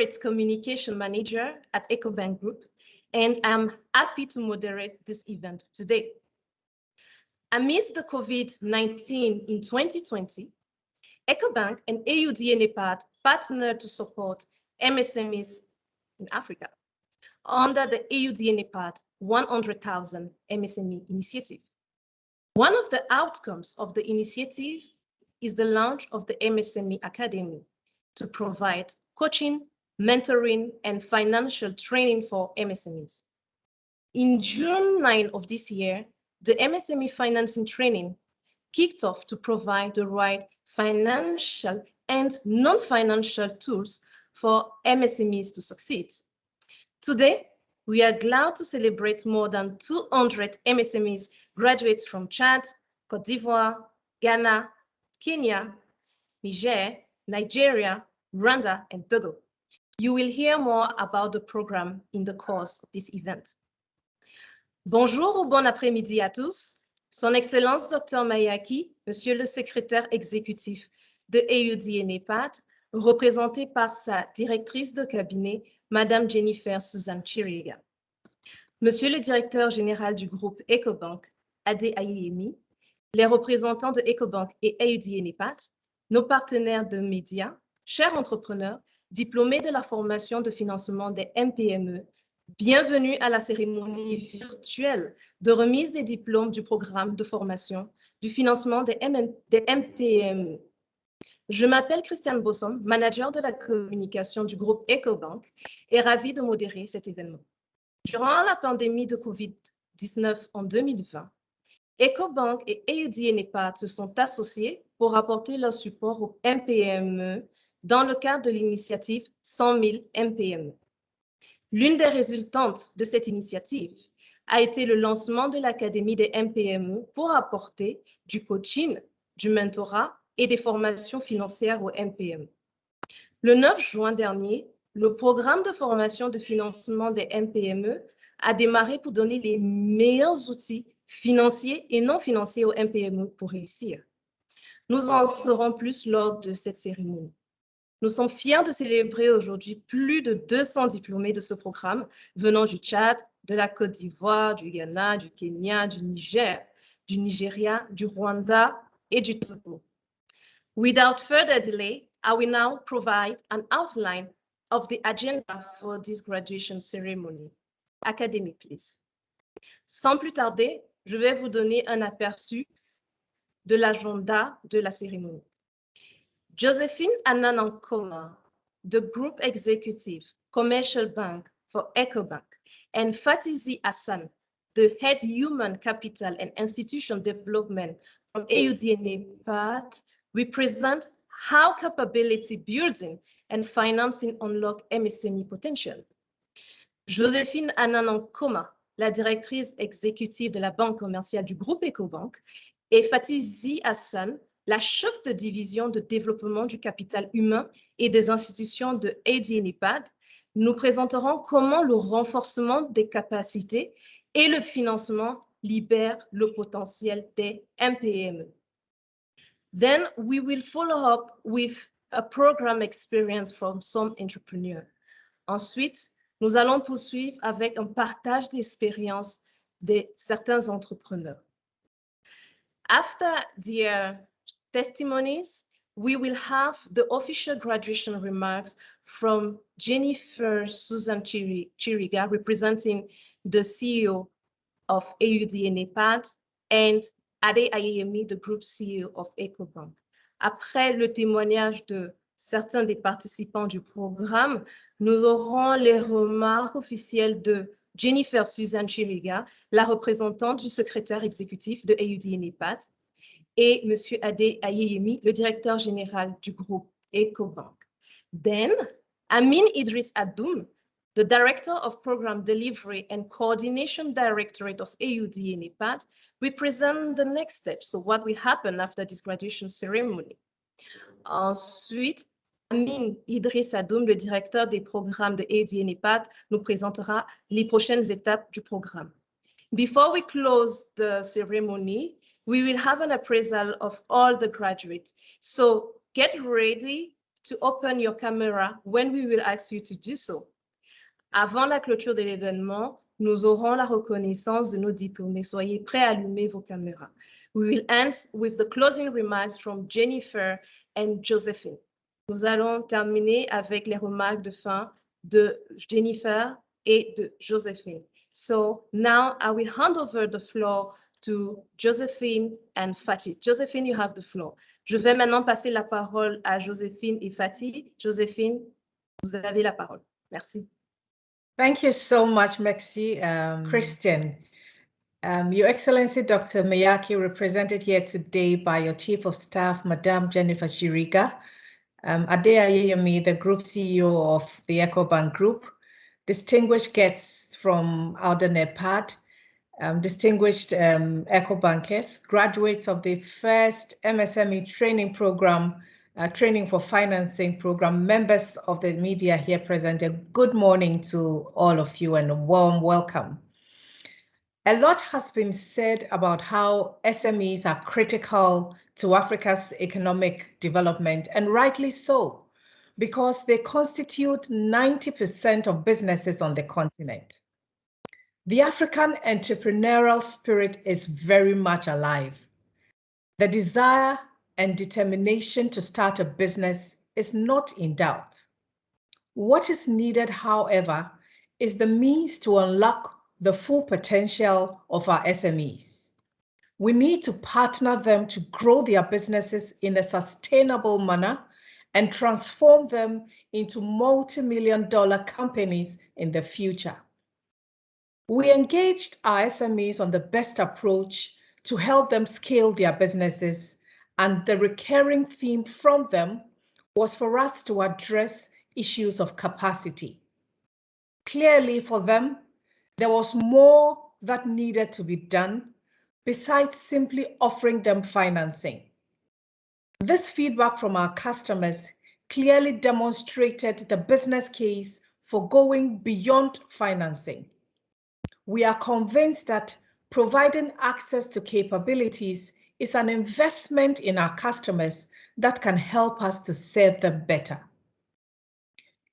Corporate Communication Manager at EcoBank Group, and I'm happy to moderate this event today. Amidst the COVID-19 in 2020, EcoBank and AUD and Nepad partnered to support MSMEs in Africa under the AUD and Nepad 100,000 MSME initiative. One of the outcomes of the initiative is the launch of the MSME Academy to provide coaching, mentoring, and financial training for MSMEs. In June 9 of this year, the MSME financing training kicked off to provide the right financial and non-financial tools for MSMEs to succeed. Today, we are glad to celebrate more than 200 MSMEs graduates from Chad, Côte d'Ivoire, Ghana, Kenya, Niger, Nigeria, Rwanda, and Togo. You will hear more about the program in the course of this event. Bonjour ou bon après-midi à tous. Son Excellence Dr Mayaki, Monsieur le Secrétaire exécutif de AUD et Nepad, représenté par sa directrice de cabinet, Madame Jennifer Suzanne Chiriga. Monsieur le Directeur général du groupe EcoBank, Ade Ayeyemi, les représentants de EcoBank et AUD et Nepad, nos partenaires de médias, chers entrepreneurs, diplômés de la formation de financement des MPME, bienvenue à la cérémonie virtuelle de remise des diplômes du programme de formation du financement des MPME. Je m'appelle Christiane Bossom, manager de la communication du groupe EcoBank et ravie de modérer cet événement. Durant la pandémie de COVID-19 en 2020, EcoBank et AUD et Nepad se sont associés pour apporter leur support aux MPME dans le cadre de l'initiative 100 000 MPME. L'une des résultantes de cette initiative a été le lancement de l'Académie des MPME pour apporter du coaching, du mentorat et des formations financières aux MPME. Le 9 juin dernier, le programme de formation de financement des MPME a démarré pour donner les meilleurs outils financiers et non financiers aux MPME pour réussir. Nous en saurons plus lors de cette cérémonie. Nous sommes fiers de célébrer aujourd'hui plus de 200 diplômés de ce programme venant du Tchad, de la Côte d'Ivoire, du Ghana, du Kenya, du Niger, du Nigeria, du Rwanda et du Togo. Without further delay, I will now provide an outline of the agenda for this graduation ceremony. Academy, please. Sans plus tarder, je vais vous donner un aperçu de l'agenda de la cérémonie. Josephine Ananankoma, the Group Executive, Commercial Bank for EcoBank, and Fatizi Hassan, the Head Human Capital and Institution Development from AUD and Nepad, represent how capability building and financing unlock MSME potential. Josephine Ananankoma, la directrice exécutive de la Banque commerciale du groupe EcoBank, et Fatizi Hassan, la chef de division de développement du capital humain et des institutions de AUD et Nepad, nous présenterons comment le renforcement des capacités et le financement libèrent le potentiel des MPME. Then we will follow up with a program experience from some entrepreneurs. Ensuite, nous allons poursuivre avec un partage d'expérience de certains entrepreneurs. After their testimonies, we will have the official graduation remarks from Jennifer Suzanne Chiriga, representing the CEO of AUD and Nepad, and Ade Ayeyemi, the Group CEO of EcoBank. Après le témoignage de certains des participants du programme, nous aurons les remarques officielles de Jennifer Suzanne Chiriga, la représentante du secrétaire exécutif de AUD et Nepad, et M. Ade Ayeyemi, le directeur général du groupe EcoBank. Then, Amin Idris Adoum, the Director of Program Delivery and Coordination Directorate of AUD and Nepad, will present the next steps, so what will happen after this graduation ceremony. Ensuite, Amin Idris Adoum, le directeur des programmes de AUD et Nepad, nous présentera les prochaines étapes du programme. Before we close the ceremony, we will have an appraisal of all the graduates. So get ready to open your camera when we will ask you to do so. Avant la clôture de l'événement, nous aurons la reconnaissance de nos diplômés. Soyez prêts à allumer vos caméras. We will end with the closing remarks from Jennifer and Josephine. Nous allons terminer avec les remarques de fin de Jennifer et de Josephine. So now I will hand over the floor to Josephine and Fatih. Josephine, you have the floor. Je vais maintenant passer la parole à Josephine et Fatih. Josephine, vous avez la parole. Merci. Thank you so much, Maxi. Christian, Your Excellency, Dr. Miyake, represented here today by your Chief of Staff, Madame Jennifer Shiriga, Ade Ayeyemi, the Group CEO of the EcoBank Group, distinguished guests from Auda, Nepad, distinguished EcoBankers, graduates of the first MSME training program, Training for Financing program, members of the media here present, a good morning to all of you and a warm welcome. A lot has been said about how SMEs are critical to Africa's economic development, and rightly so, because they constitute 90% of businesses on the continent. The African entrepreneurial spirit is very much alive. The desire and determination to start a business is not in doubt. What is needed, however, is the means to unlock the full potential of our SMEs. We need to partner them to grow their businesses in a sustainable manner and transform them into multi-million-dollar companies in the future. We engaged our SMEs on the best approach to help them scale their businesses, and the recurring theme from them was for us to address issues of capacity. Clearly, for them, there was more that needed to be done besides simply offering them financing. This feedback from our customers clearly demonstrated the business case for going beyond financing. We are convinced that providing access to capabilities is an investment in our customers that can help us to serve them better.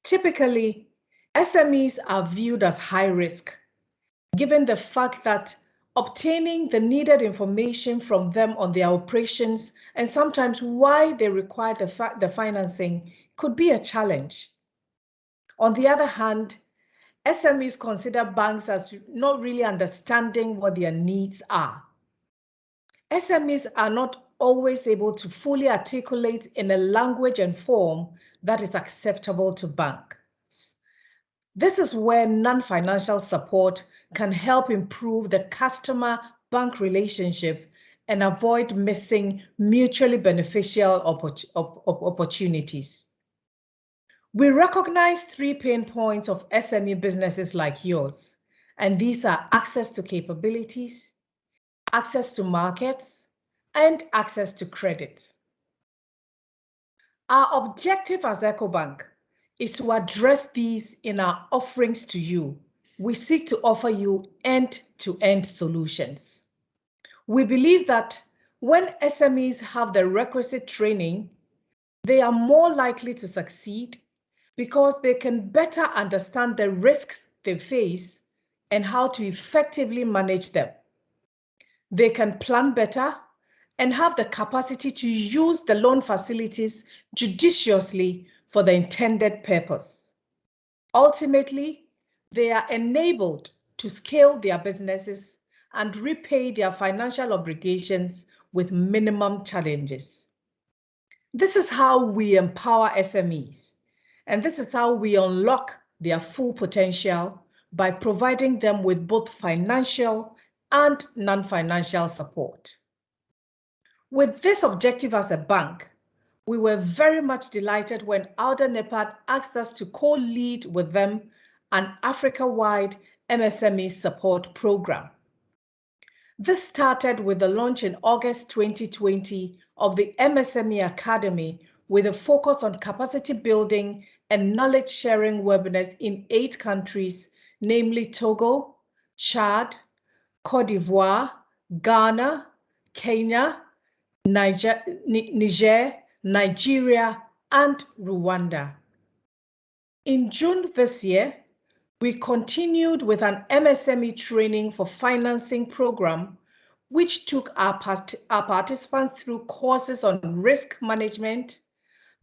Typically, SMEs are viewed as high risk, given the fact that obtaining the needed information from them on their operations and sometimes why they require the financing could be a challenge. On the other hand, SMEs consider banks as not really understanding what their needs are. SMEs are not always able to fully articulate in a language and form that is acceptable to banks. This is where non-financial support can help improve the customer-bank relationship and avoid missing mutually beneficial opportunities. We recognize 3 pain points of SME businesses like yours, and these are access to capabilities, access to markets, and access to credit. Our objective as EcoBank is to address these in our offerings to you. We seek to offer you end-to-end solutions. We believe that when SMEs have the requisite training, they are more likely to succeed because they can better understand the risks they face and how to effectively manage them. They can plan better and have the capacity to use the loan facilities judiciously for the intended purpose. Ultimately, they are enabled to scale their businesses and repay their financial obligations with minimum challenges. This is how we empower SMEs, and this is how we unlock their full potential by providing them with both financial and non-financial support. With this objective as a bank, we were very much delighted when Auda Nepad asked us to co-lead with them an Africa-wide MSME support program. This started with the launch in August 2020 of the MSME Academy with a focus on capacity building and knowledge sharing webinars in 8 countries, namely Togo, Chad, Cote d'Ivoire, Ghana, Kenya, Niger, Nigeria, and Rwanda. In June this year, we continued with an MSME training for financing program, which took our participants through courses on risk management,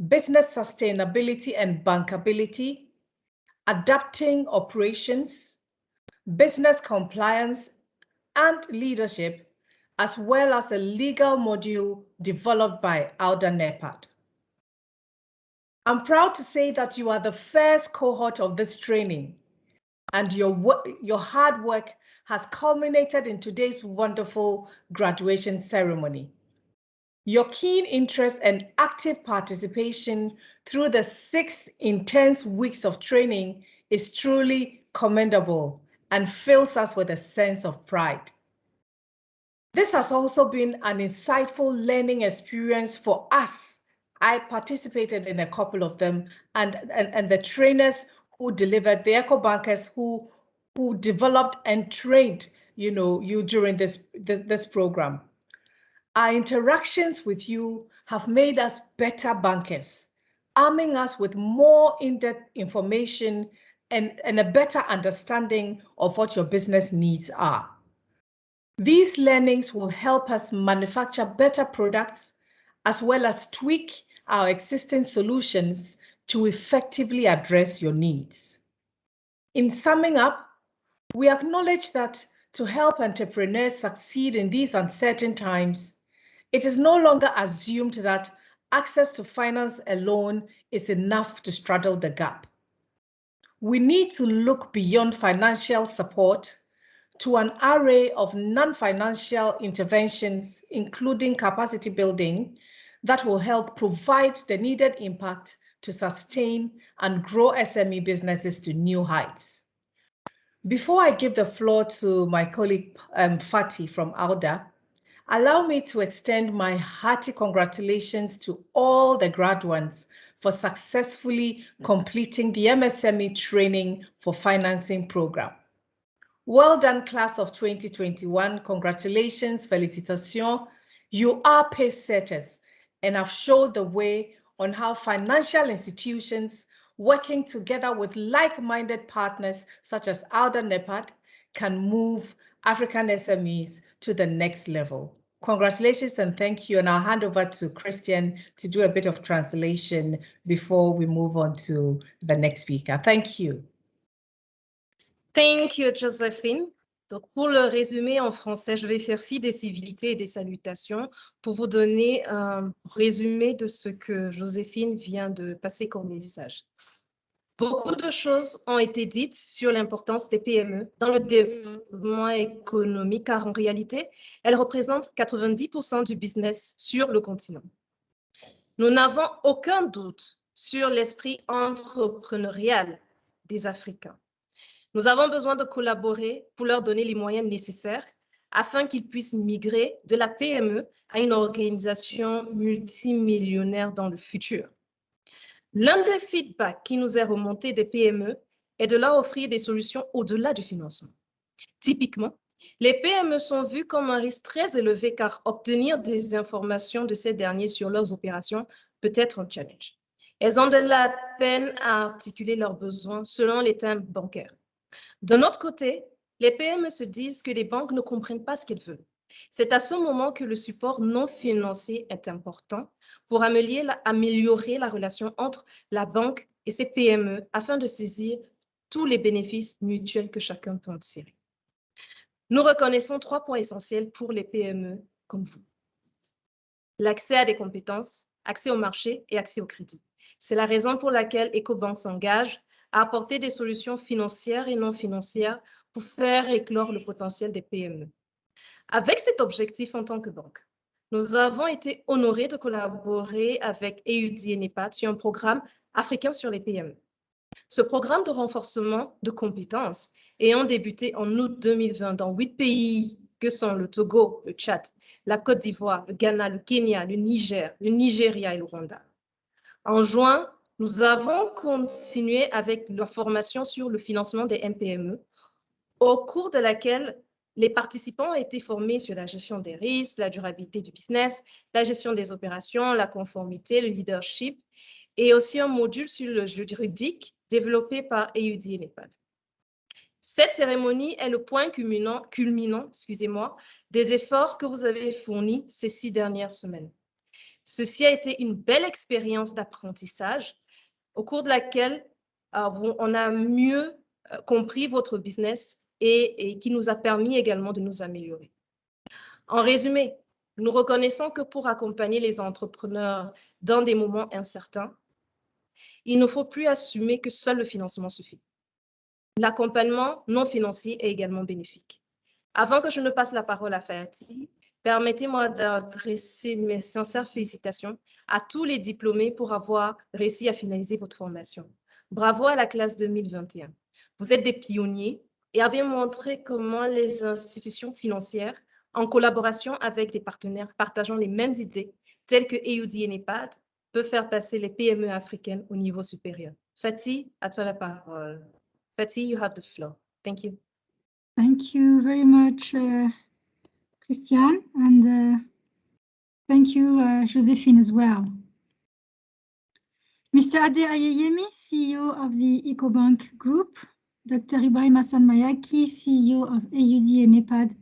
business sustainability and bankability, adapting operations, business compliance, and leadership, as well as a legal module developed by Auda Nepad. I'm proud to say that you are the first cohort of this training, and your hard work has culminated in today's wonderful graduation ceremony. Your keen interest and active participation through the 6 intense weeks of training is truly commendable and fills us with a sense of pride. This has also been an insightful learning experience for us. I participated in a couple of them, and the trainers who delivered, the eco-bankers who developed and trained you during this program. Our interactions with you have made us better bankers, arming us with more in-depth information and a better understanding of what your business needs are. These learnings will help us manufacture better products as well as tweak our existing solutions to effectively address your needs. In summing up, we acknowledge that to help entrepreneurs succeed in these uncertain times, it is no longer assumed that access to finance alone is enough to straddle the gap. We need to look beyond financial support to an array of non-financial interventions, including capacity building, that will help provide the needed impact to sustain and grow SME businesses to new heights. Before I give the floor to my colleague Fatih from Auda, allow me to extend my hearty congratulations to all the graduates for successfully completing the MSME training for financing program. Well done, class of 2021. Congratulations, félicitations. You are pace setters and have showed the way on how financial institutions working together with like-minded partners such as Auda Nepad can move African SMEs to the next level. Congratulations and thank you. And I'll hand over to Christian to do a bit of translation before we move on to the next speaker. Thank you. Thank you, Josephine. Donc, pour le résumer en français, je vais faire fi des civilités et des salutations pour vous donner un résumé de ce que Joséphine vient de passer comme message. Beaucoup de choses ont été dites sur l'importance des PME dans le développement économique, car en réalité, elles représentent 90% du business sur le continent. Nous n'avons aucun doute sur l'esprit entrepreneurial des Africains. Nous avons besoin de collaborer pour leur donner les moyens nécessaires afin qu'ils puissent migrer de la PME à une organisation multimillionnaire dans le futur. L'un des feedbacks qui nous est remonté des PME est de leur offrir des solutions au-delà du financement. Typiquement, les PME sont vues comme un risque très élevé car obtenir des informations de ces derniers sur leurs opérations peut être un challenge. Elles ont de la peine à articuler leurs besoins selon les termes bancaires. D'un autre côté, les PME se disent que les banques ne comprennent pas ce qu'elles veulent. C'est à ce moment que le support non financier est important pour améliorer la relation entre la banque et ses PME afin de saisir tous les bénéfices mutuels que chacun peut en tirer. Nous reconnaissons 3 points essentiels pour les PME comme vous. L'accès à des compétences, accès au marché et accès au crédit. C'est la raison pour laquelle EcoBank s'engage à apporter des solutions financières et non financières pour faire éclore le potentiel des PME. Avec cet objectif en tant que banque, nous avons été honorés de collaborer avec Auda et Nepad sur un programme africain sur les PME. Ce programme de renforcement de compétences ayant débuté en août 2020 dans 8 pays que sont le Togo, le Tchad, la Côte d'Ivoire, le Ghana, le Kenya, le Niger, le Nigeria et le Rwanda. En juin, nous avons continué avec la formation sur le financement des MPME, au cours de laquelle les participants ont été formés sur la gestion des risques, la durabilité du business, la gestion des opérations, la conformité, le leadership et aussi un module sur le juridique développé par Auda et Nepad. Cette cérémonie est le point culminant des efforts que vous avez fournis ces 6 dernières semaines. Ceci a été une belle expérience d'apprentissage au cours de laquelle on a mieux compris votre business et qui nous a permis également de nous améliorer. En résumé, nous reconnaissons que pour accompagner les entrepreneurs dans des moments incertains, il ne faut plus assumer que seul le financement suffit. L'accompagnement non financier est également bénéfique. Avant que je ne passe la parole à Fayati, permettez-moi d'adresser mes sincères félicitations à tous les diplômés pour avoir réussi à finaliser votre formation. Bravo à la classe 2021. Vous êtes des pionniers et avez montré comment les institutions financières, en collaboration avec des partenaires partageant les mêmes idées, telles que Auda et Nepad, peuvent faire passer les PME africaines au niveau supérieur. Fatih, à toi la parole. Fatih, you have the floor. Thank you. Thank you very much, Christian, and thank you, Josephine, as well. Mr. Ade Ayeyemi, CEO of the EcoBank Group, Dr. Ibrahim Hassan Mayaki, CEO of Auda and Nepad,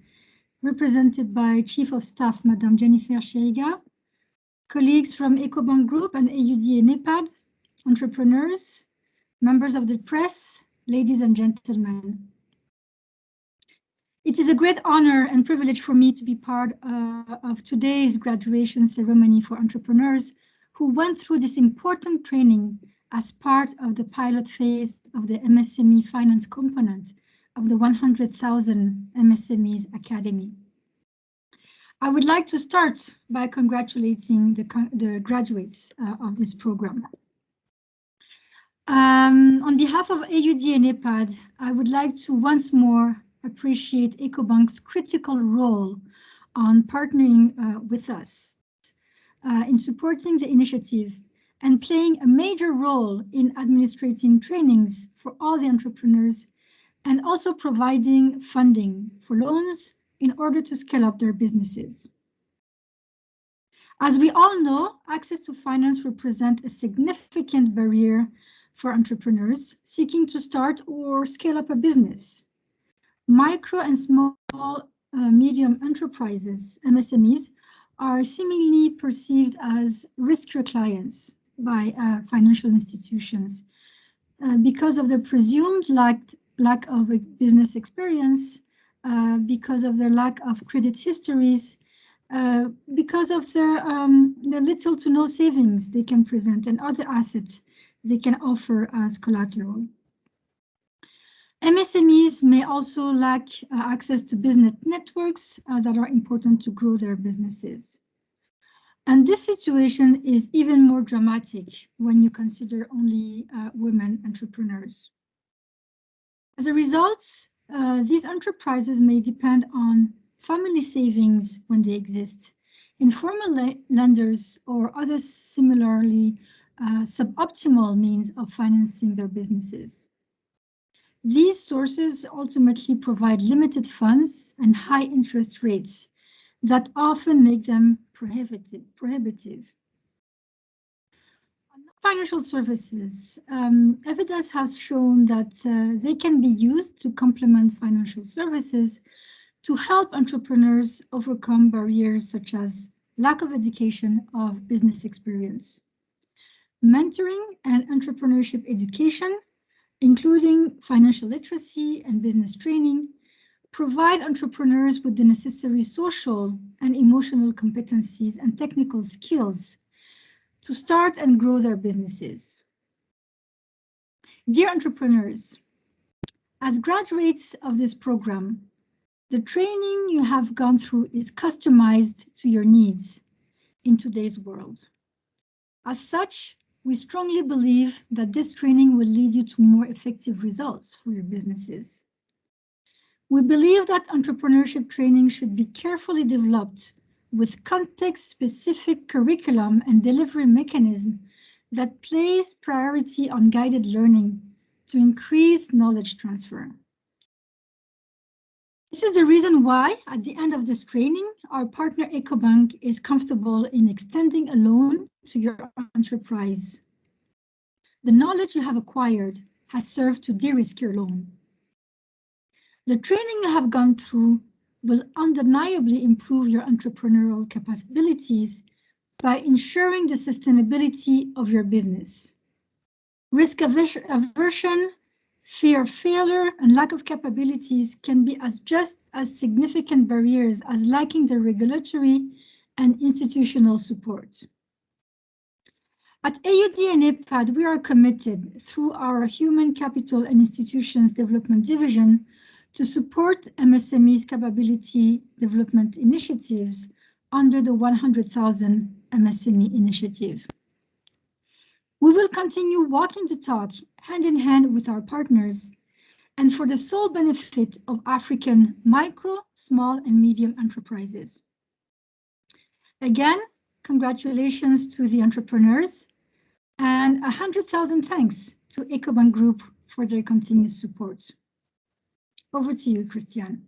represented by Chief of Staff, Madame Jennifer Sheriga, colleagues from EcoBank Group and Auda and Nepad, entrepreneurs, members of the press, ladies and gentlemen. It is a great honor and privilege for me to be part of today's graduation ceremony for entrepreneurs who went through this important training as part of the pilot phase of the MSME finance component of the 100,000 MSMEs Academy. I would like to start by congratulating the graduates of this program. On behalf of Auda and Nepad, I would like to once more appreciate EcoBank's critical role on partnering with us in supporting the initiative and playing a major role in administrating trainings for all the entrepreneurs and also providing funding for loans in order to scale up their businesses. As we all know, access to finance represents a significant barrier for entrepreneurs seeking to start or scale up a business. Micro and small medium enterprises, MSMEs, are seemingly perceived as riskier clients by financial institutions because of their presumed lack of business experience, because of their lack of credit histories, because of their little to no savings they can present and other assets they can offer as collateral. MSMEs may also lack access to business networks that are important to grow their businesses. And this situation is even more dramatic when you consider only women entrepreneurs. As a result, these enterprises may depend on family savings when they exist, informal lenders, or other similarly suboptimal means of financing their businesses. These sources ultimately provide limited funds and high interest rates that often make them prohibitive. On financial services, evidence has shown that they can be used to complement financial services to help entrepreneurs overcome barriers such as lack of education or business experience. Mentoring and entrepreneurship education, including financial literacy and business training, provide entrepreneurs with the necessary social and emotional competencies and technical skills to start and grow their businesses. Dear entrepreneurs, as graduates of this program, the training you have gone through is customized to your needs in today's world. As such, we strongly believe that this training will lead you to more effective results for your businesses. We believe that entrepreneurship training should be carefully developed with context-specific curriculum and delivery mechanism that place priority on guided learning to increase knowledge transfer. This is the reason why, at the end of this training, our partner EcoBank is comfortable in extending a loan to your enterprise the knowledge you have acquired has served to de-risk your loan. The training you have gone through will undeniably improve your entrepreneurial capabilities by ensuring the sustainability of your business. Risk aversion, fear of failure, and lack of capabilities can be just as significant barriers as lacking the regulatory and institutional support. At AUD and Nepad, we are committed through our Human Capital and Institutions Development Division to support MSMEs capability development initiatives under the 100,000 MSME initiative. We will continue walking the talk hand in hand with our partners and for the sole benefit of African micro, small, and medium enterprises. Again, congratulations to the entrepreneurs and 100,000 thanks to EcoBank Group for their continued support. Over to you, Christiane.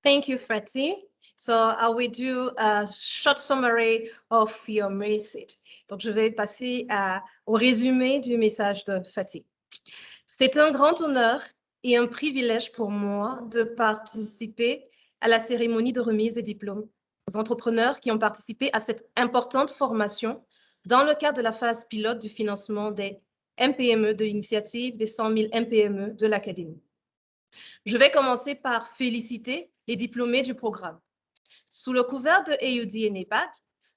Thank you, Fatih. So I will do a short summary of your message. Donc, je vais passer au résumé du message de Fatih. C'est un grand honneur et un privilège pour moi de participer à la cérémonie de remise des diplômes aux entrepreneurs qui ont participé à cette importante formation dans le cadre de la phase pilote du financement des MPME de l'initiative des 100 000 MPME de l'Académie. Je vais commencer par féliciter les diplômés du programme. Sous le couvert de AUD et Nepad,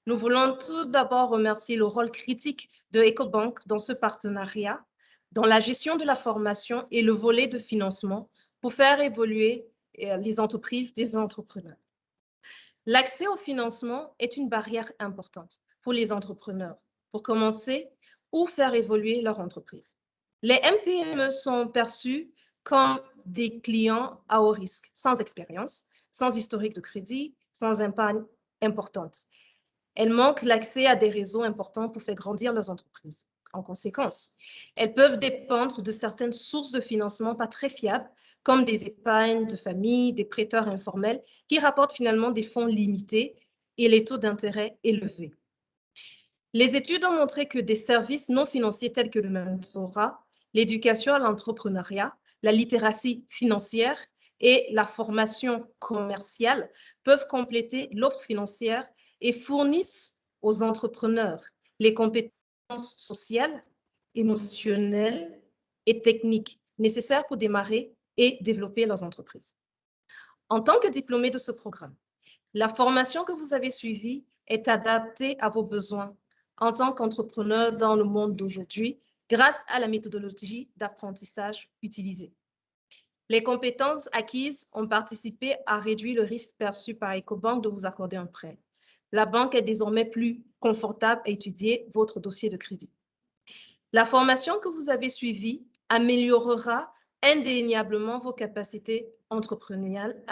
nous voulons tout d'abord remercier le rôle critique de EcoBank dans ce partenariat, dans la gestion de la formation et le volet de financement pour faire évoluer les entreprises des entrepreneurs. L'accès au financement est une barrière importante pour les entrepreneurs pour commencer ou faire évoluer leur entreprise. Les MPME sont perçus comme des clients à haut risque, sans expérience, sans historique de crédit, sans épargne importante. Elles manquent l'accès à des réseaux importants pour faire grandir leurs entreprises. En conséquence, elles peuvent dépendre de certaines sources de financement pas très fiables, comme des épargnes de famille, des prêteurs informels, qui rapportent finalement des fonds limités et les taux d'intérêt élevés. Les études ont montré que des services non financiers tels que le mentorat, l'éducation à l'entrepreneuriat, la littératie financière et la formation commerciale peuvent compléter l'offre financière et fournissent aux entrepreneurs les compétences sociales, émotionnelles et techniques nécessaires pour démarrer et développer leurs entreprises. En tant que diplômé de ce programme, la formation que vous avez suivie est adaptée à vos besoins en tant qu'entrepreneur dans le monde d'aujourd'hui grâce à la méthodologie d'apprentissage utilisée. Les compétences acquises ont participé à réduire le risque perçu par EcoBank de vous accorder un prêt. La banque est désormais plus confortable à étudier votre dossier de crédit. La formation que vous avez suivie améliorera indéniablement vos capacités entrepreneuriales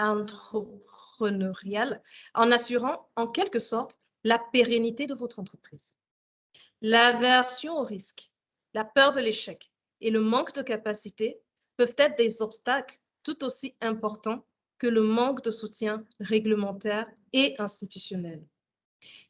en assurant en quelque sorte la pérennité de votre entreprise. L'aversion au risque, la peur de l'échec et le manque de capacité peuvent être des obstacles tout aussi importants que le manque de soutien réglementaire et institutionnel.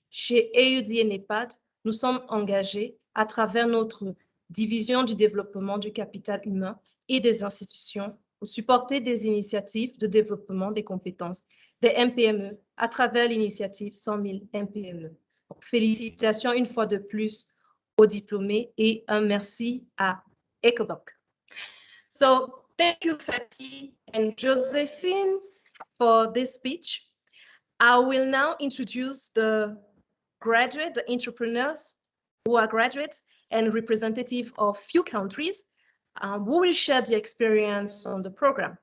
Chez AUD et Nepad, nous sommes engagés à travers notre division du développement du capital humain et des institutions pour supporter des initiatives de développement des compétences des MPME à travers l'initiative 100 000 MPME. Donc, félicitations une fois de plus aux diplômés et un merci à EcoBank. So thank you, Fatih and Josephine, for this speech. I will now introduce the entrepreneurs who are graduates and representative of few countries who will share the experience on the program.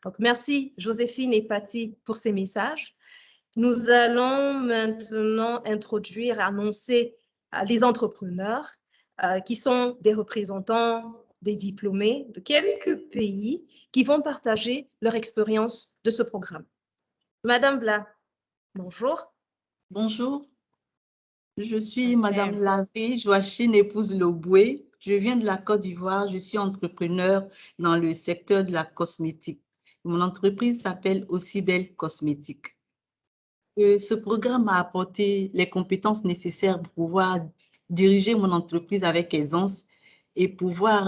Donc, merci Joséphine et Patty pour ces messages. Nous allons maintenant introduire, annoncer les entrepreneurs qui sont des représentants, des diplômés de quelques pays qui vont partager leur expérience de ce programme. Madame Bla, bonjour. Bonjour, je suis Madame Lavé Joachine, épouse Loboué. Je viens de la Côte d'Ivoire, je suis entrepreneur dans le secteur de la cosmétique. Mon entreprise s'appelle Aussi Belle Cosmétique. Ce programme m'a apporté les compétences nécessaires pour pouvoir diriger mon entreprise avec aisance et pouvoir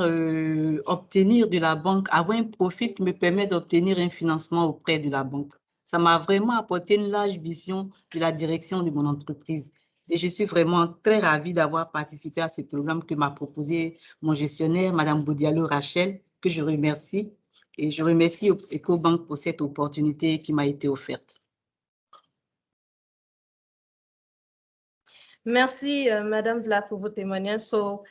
obtenir de la banque, avoir un profil qui me permet d'obtenir un financement auprès de la banque. Ça m'a vraiment apporté une large vision de la direction de mon entreprise. Et je suis vraiment très ravie d'avoir participé à ce programme que m'a proposé mon gestionnaire, Madame Boudialo Rachel, que je remercie. Et je remercie EcoBank pour cette opportunité qui m'a été offerte. Merci, Madame Vla, pour vos témoignages. So,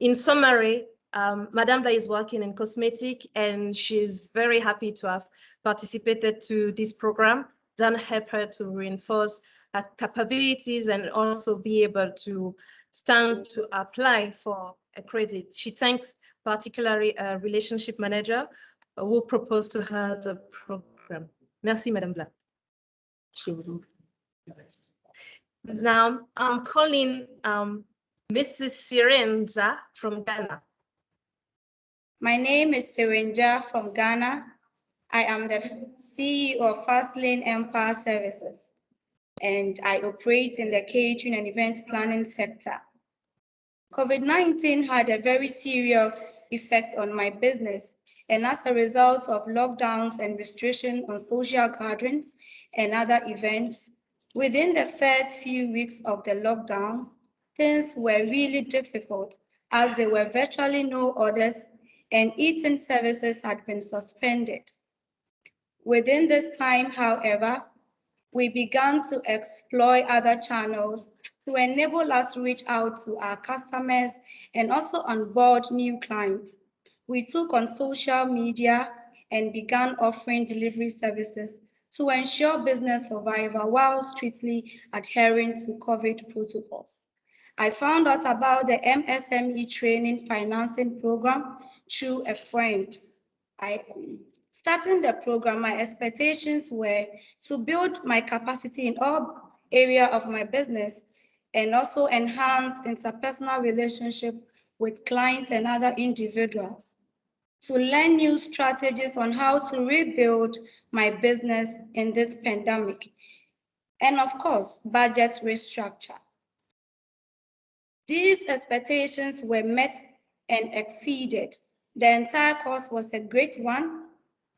in summary, Madame Vla is working in cosmetic, and she's very happy to have participated to this program that help her to reinforce her capabilities and also be able to stand to apply for a credit. She thanks particularly a relationship manager who proposed to her the program. Merci, Madame Vla. Now, I'm calling Mrs. Sirenza from Ghana. My name is Sirenja from Ghana. I am the CEO of Fastlane Empire Services, and I operate in the catering and event planning sector. COVID-19 had a very serious effect on my business, and as a result of lockdowns and restrictions on social gatherings and other events, within the first few weeks of the lockdown, things were really difficult as there were virtually no orders and eating services had been suspended. Within this time, however, we began to exploit other channels to enable us to reach out to our customers and also onboard new clients. We took on social media and began offering delivery services to ensure business survival while strictly adhering to COVID protocols. I found out about the MSME training financing program through a friend. Starting the program, my expectations were to build my capacity in all areas of my business and also enhance interpersonal relationship with clients and other individuals, to learn new strategies on how to rebuild my business in this pandemic, and of course, budget restructure. These expectations were met and exceeded. The entire course was a great one,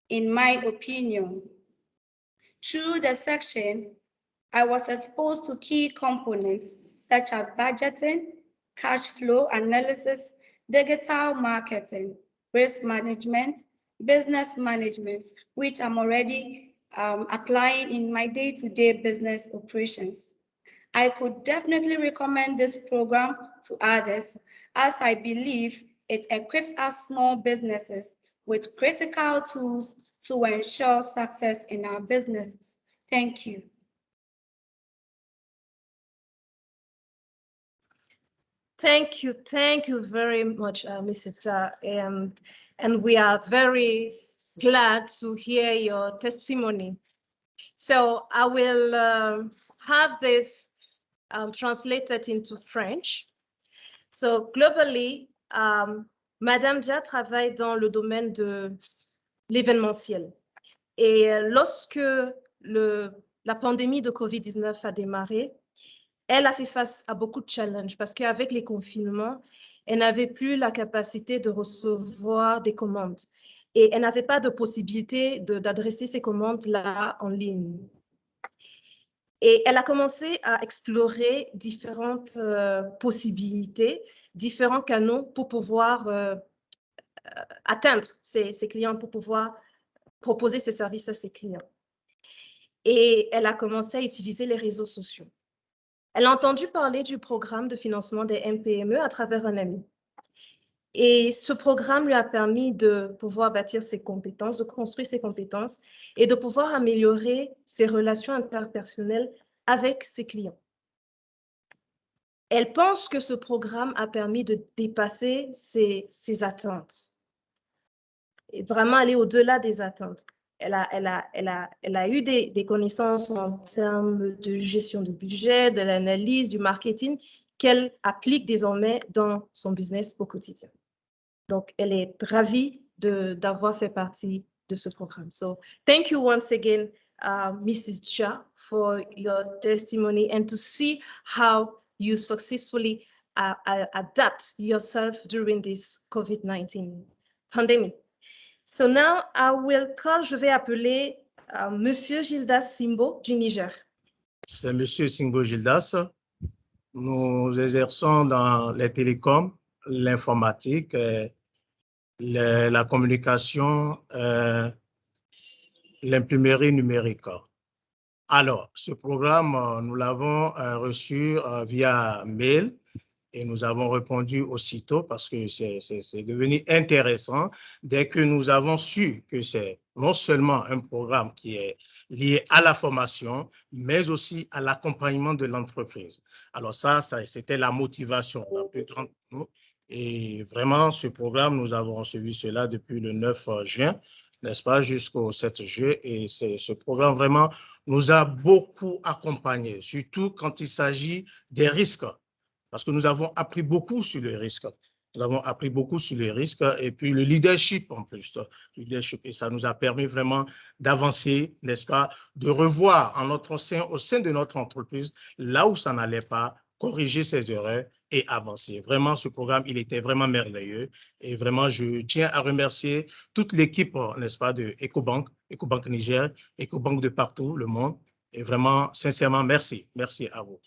in my opinion. Through the section, I was exposed to key components such as budgeting, cash flow analysis, digital marketing, risk management, business management, which I'm already applying in my day-to-day business operations. I could definitely recommend this program to others, as I believe it equips us small businesses with critical tools to ensure success in our businesses. Thank you. Thank you very much, Mrs. And we are very glad to hear your testimony. So I will have this translated into French. So globally, Madame Dia travaille dans le domaine de l'événementiel. Et lorsque la pandémie de COVID-19 a démarré, elle a fait face à beaucoup de challenges parce qu'avec les confinements, elle n'avait plus la capacité de recevoir des commandes et elle n'avait pas de possibilité d'adresser ces commandes-là en ligne. Et elle a commencé à explorer différentes possibilités, différents canaux pour pouvoir atteindre ses clients, pour pouvoir proposer ses services à ses clients. Et elle a commencé à utiliser les réseaux sociaux. Elle a entendu parler du programme de financement des MPME à travers un ami. Et ce programme lui a permis de pouvoir bâtir ses compétences, de construire ses compétences et de pouvoir améliorer ses relations interpersonnelles avec ses clients. Elle pense que ce programme a permis de dépasser ses attentes et vraiment aller au-delà des attentes. Elle a eu des connaissances en termes de gestion de budget, de l'analyse, du marketing qu'elle applique désormais dans son business au quotidien. Donc, elle est ravie d'avoir fait partie de ce programme. So, thank you once again, Mrs. Ja, for your testimony and to see how you successfully adapt yourself during this COVID-19 pandemic. So now je vais appeler Monsieur Gildas Simbo du Niger. C'est Monsieur Simbo Gildas. Nous exerçons dans les télécoms, l'informatique, la communication, l'imprimerie numérique. Alors, ce programme, nous l'avons reçu via mail et nous avons répondu aussitôt parce que c'est devenu intéressant dès que nous avons su que c'est non seulement un programme qui est lié à la formation, mais aussi à l'accompagnement de l'entreprise. Alors ça c'était la motivation la plus grande pour nous. Et vraiment, ce programme, nous avons suivi cela depuis le 9 juin, n'est-ce pas, jusqu'au 7 juillet. Et ce programme vraiment nous a beaucoup accompagnés, surtout quand il s'agit des risques. Parce que nous avons appris beaucoup sur les risques. Nous avons appris beaucoup sur les risques et puis le leadership en plus. Et ça nous a permis vraiment d'avancer, n'est-ce pas, de revoir en notre sein, au sein de notre entreprise, là où ça n'allait pas, corriger ses erreurs et avancer. Vraiment, ce programme, il était vraiment merveilleux. Et vraiment, je tiens à remercier toute l'équipe, n'est-ce pas, de EcoBank Niger, EcoBank de partout, le monde. Et vraiment, sincèrement, merci. Merci à vous.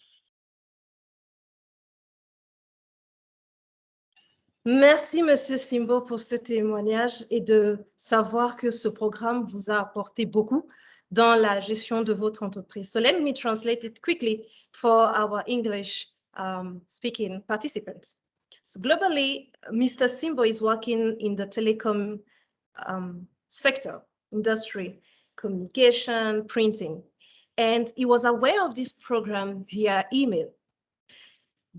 Merci, Monsieur Simbo, pour ce témoignage et de savoir que ce programme vous a apporté beaucoup dans la gestion de votre entreprise. So let me translate it quickly for our English speaking participants. So globally, Mr. Simbo is working in the telecom sector, industry, communication, printing, and he was aware of this program via email.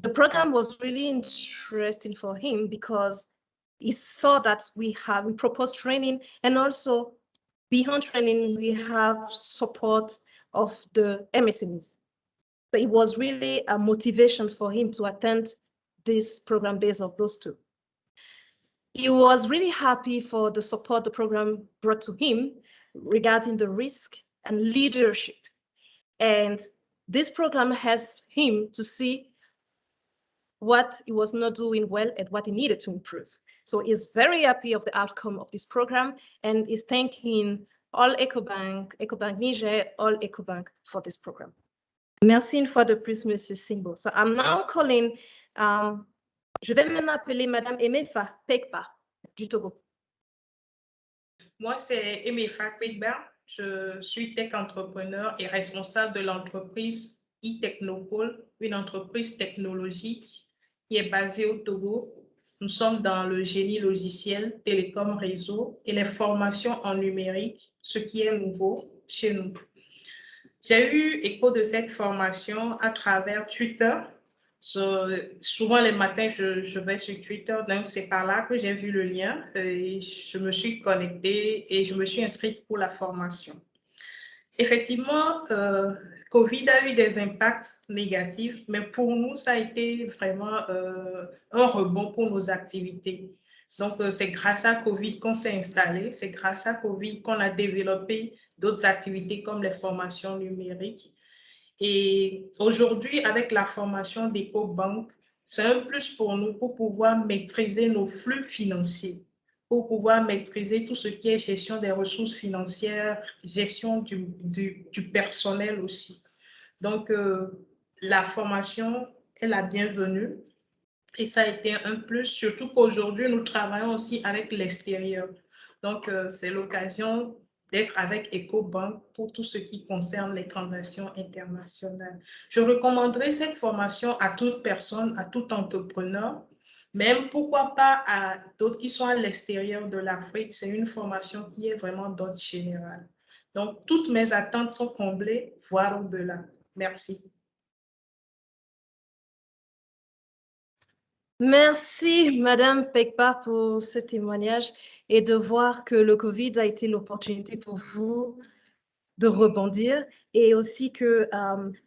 The program was really interesting for him because he saw that we propose training, and also beyond training, we have support of the MSMEs. So it was really a motivation for him to attend this program based on those two. He was really happy for the support the program brought to him regarding the risk and leadership. And this program helped him to see what he was not doing well and what he needed to improve. So he's very happy of the outcome of this program and is thanking all EcoBank Niger, all EcoBank for this program. Merci une fois de plus, Monsieur Simbo. So I'm now calling, je vais maintenant appeler Madame Emefa Pekpa du Togo. Moi, c'est Emefa Pekba. Je suis tech entrepreneur et responsable de l'entreprise e-Technopole, une entreprise technologique qui est basée au Togo. Nous sommes dans le génie logiciel, télécom, réseau et les formations en numérique, ce qui est nouveau chez nous. J'ai eu écho de cette formation à travers Twitter. Souvent les matins, je vais sur Twitter, donc c'est par là que j'ai vu le lien et je me suis connectée et je me suis inscrite pour la formation. Effectivement, Covid a eu des impacts négatifs, mais pour nous, ça a été vraiment un rebond pour nos activités. Donc, c'est grâce à Covid qu'on s'est installé, c'est grâce à Covid qu'on a développé d'autres activités comme les formations numériques. Et aujourd'hui, avec la formation d'EcoBank, c'est un plus pour nous pour pouvoir maîtriser nos flux financiers, pour pouvoir maîtriser tout ce qui est gestion des ressources financières, gestion du personnel aussi. Donc, la formation est la bienvenue et ça a été un plus, surtout qu'aujourd'hui, nous travaillons aussi avec l'extérieur. Donc, c'est l'occasion d'être avec EcoBank pour tout ce qui concerne les transactions internationales. Je recommanderais cette formation à toute personne, à tout entrepreneur, même pourquoi pas à d'autres qui sont à l'extérieur de l'Afrique. C'est une formation qui est vraiment d'ordre général. Donc, toutes mes attentes sont comblées, voire au-delà. Merci. Merci, Madame Pekpa, pour ce témoignage et de voir que le Covid a été l'opportunité pour vous de rebondir et aussi que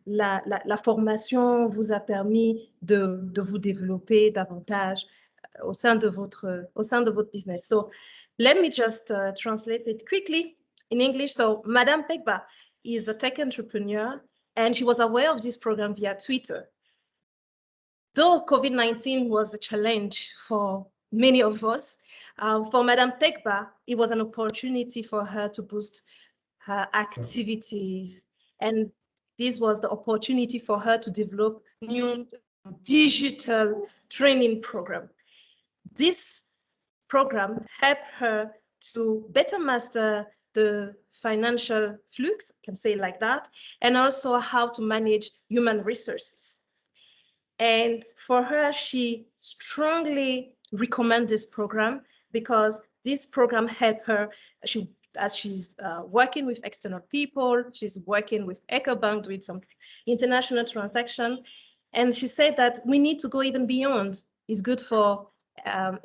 la formation vous a permis de vous développer davantage au sein de votre business. So let me just translate it quickly in English. So, Madame Pekpa, is a tech entrepreneur, and she was aware of this program via Twitter. Though COVID-19 was a challenge for many of us, for Madame Tekba, it was an opportunity for her to boost her activities. And this was the opportunity for her to develop new digital training program. This program helped her to better master the financial flux, I can say it like that, and also how to manage human resources. And for her, she strongly recommends this program because this program helped her. As she's working with external people, she's working with EcoBank, doing some international transaction. And she said that we need to go even beyond. It's good for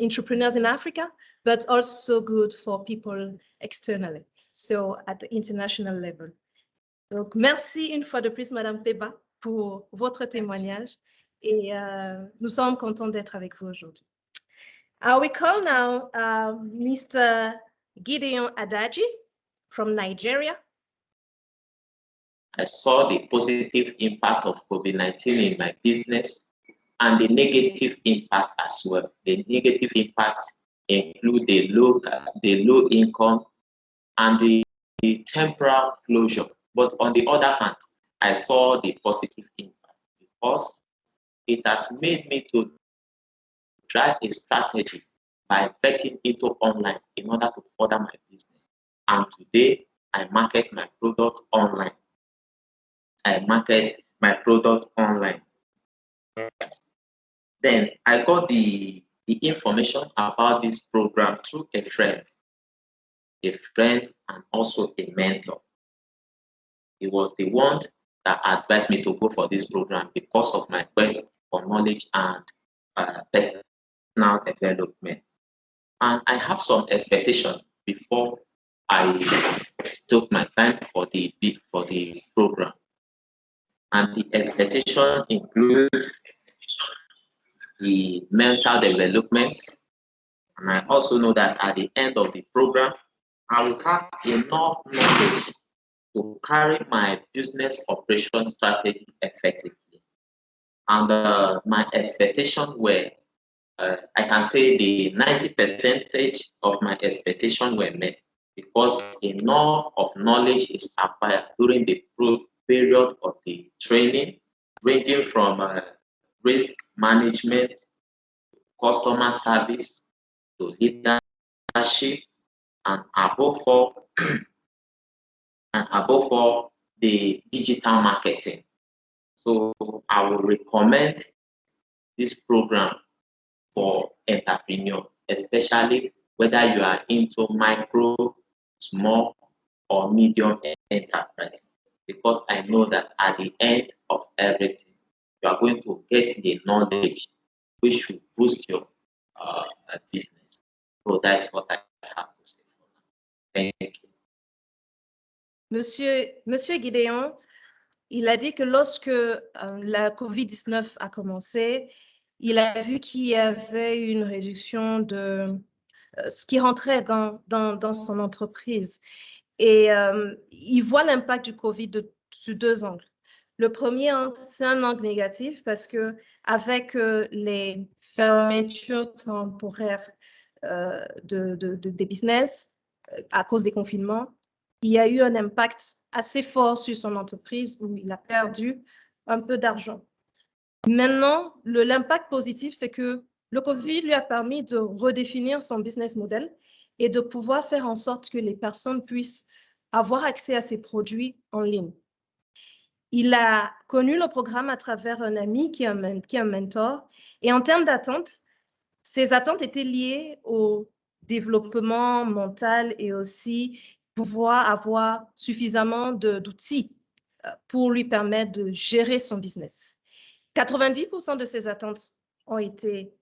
entrepreneurs in Africa, but also good for people externally. So at the international level. Donc, merci une fois de plus, Madame Peba, pour votre témoignage. Et nous sommes contents d'être avec vous aujourd'hui. We call now Mr. Gideon Adaji from Nigeria. I saw the positive impact of COVID-19 in my business and the negative impact as well. The negative impacts include the low income and the temporal closure. But on the other hand, I saw the positive impact because it has made me to drive a strategy by betting into online in order to further my business. And today, I market my product online. Then I got the information about this program through a friend and also a mentor. He was the one that advised me to go for this program because of my quest for knowledge and personal development. And I have some expectation before I took my time for the program. And the expectation include the mental development. And I also know that at the end of the program, I will have enough knowledge to carry my business operation strategy effectively. And my expectation were, I can say the 90% of my expectation were met because enough of knowledge is acquired during the period of the training, ranging from risk management, customer service, to leadership, and above all, the digital marketing. So I will recommend this program for entrepreneurs, especially whether you are into micro, small, or medium enterprise, because I know that at the end of everything, you are going to get the knowledge which will boost your business. So that's what I have to say for now. Thank you. Monsieur Gideon, il a dit que lorsque la COVID-19 a commencé, il a vu qu'il y avait une réduction de ce qui rentrait dans son entreprise. Et il voit l'impact du COVID sous deux angles. Le premier angle, c'est un angle négatif parce que avec les fermetures temporaires des business à cause des confinements, il y a eu un impact assez fort sur son entreprise où il a perdu un peu d'argent. Maintenant, l'impact positif, c'est que le COVID lui a permis de redéfinir son business model et de pouvoir faire en sorte que les personnes puissent avoir accès à ses produits en ligne. Il a connu le programme à travers un ami qui est un mentor. Et en termes d'attente, ses attentes étaient liées au développement mental et aussi pouvoir avoir suffisamment d'outils pour lui permettre de gérer son business. 90% de ses attentes ont été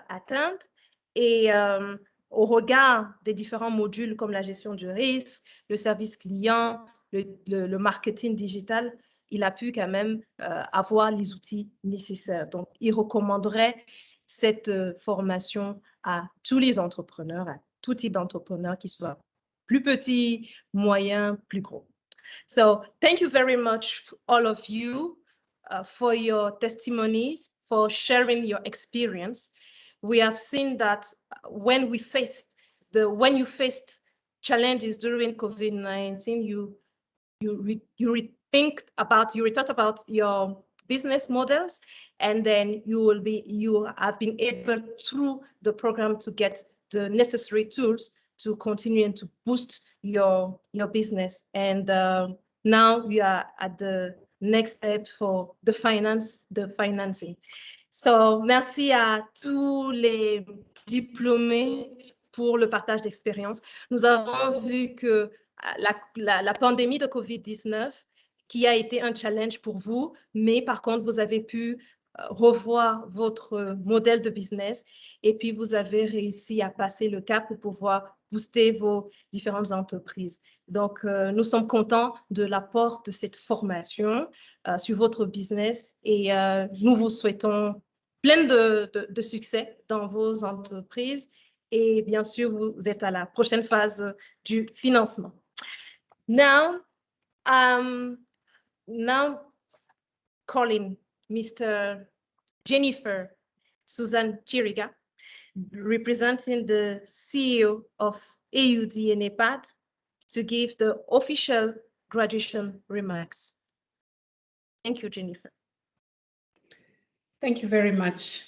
atteintes et au regard des différents modules comme la gestion du risque, le service client, le marketing digital, il a pu quand même avoir les outils nécessaires. Donc, il recommanderait cette formation à tous les entrepreneurs, à tout type d'entrepreneurs, qu'ils soient plus petits, moyens, plus gros. So thank you very much, all of you, for your testimonies, for sharing your experience. We have seen that when you faced challenges during COVID-19, you rethought about your business models, and then you have been able through the program to get the necessary tools to continue and to boost your business. And now we are at the next step for the financing. So, merci à tous les diplômés pour le partage d'expérience. Nous avons vu que la pandémie de COVID-19, qui a été un challenge pour vous, mais par contre, vous avez pu revoir votre modèle de business et puis vous avez réussi à passer le cap pour pouvoir booster vos différentes entreprises. Donc, nous sommes contents de l'apport de cette formation sur votre business et nous vous souhaitons plein de succès dans vos entreprises et bien sûr, vous êtes à la prochaine phase du financement. Now calling Mr. Jennifer Susan Chiriga, representing the CEO of AUD and Nepad, to give the official graduation remarks. Thank you, Jennifer. Thank you very much.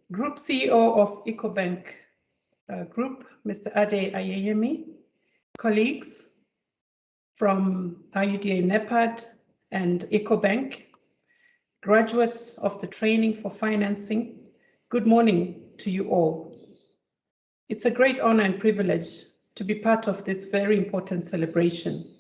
Group CEO of EcoBank Group, Mr. Ade Ayeyemi, colleagues from IUDA Nepad and EcoBank, graduates of the training for financing, good morning to you all. It's a great honor and privilege to be part of this very important celebration.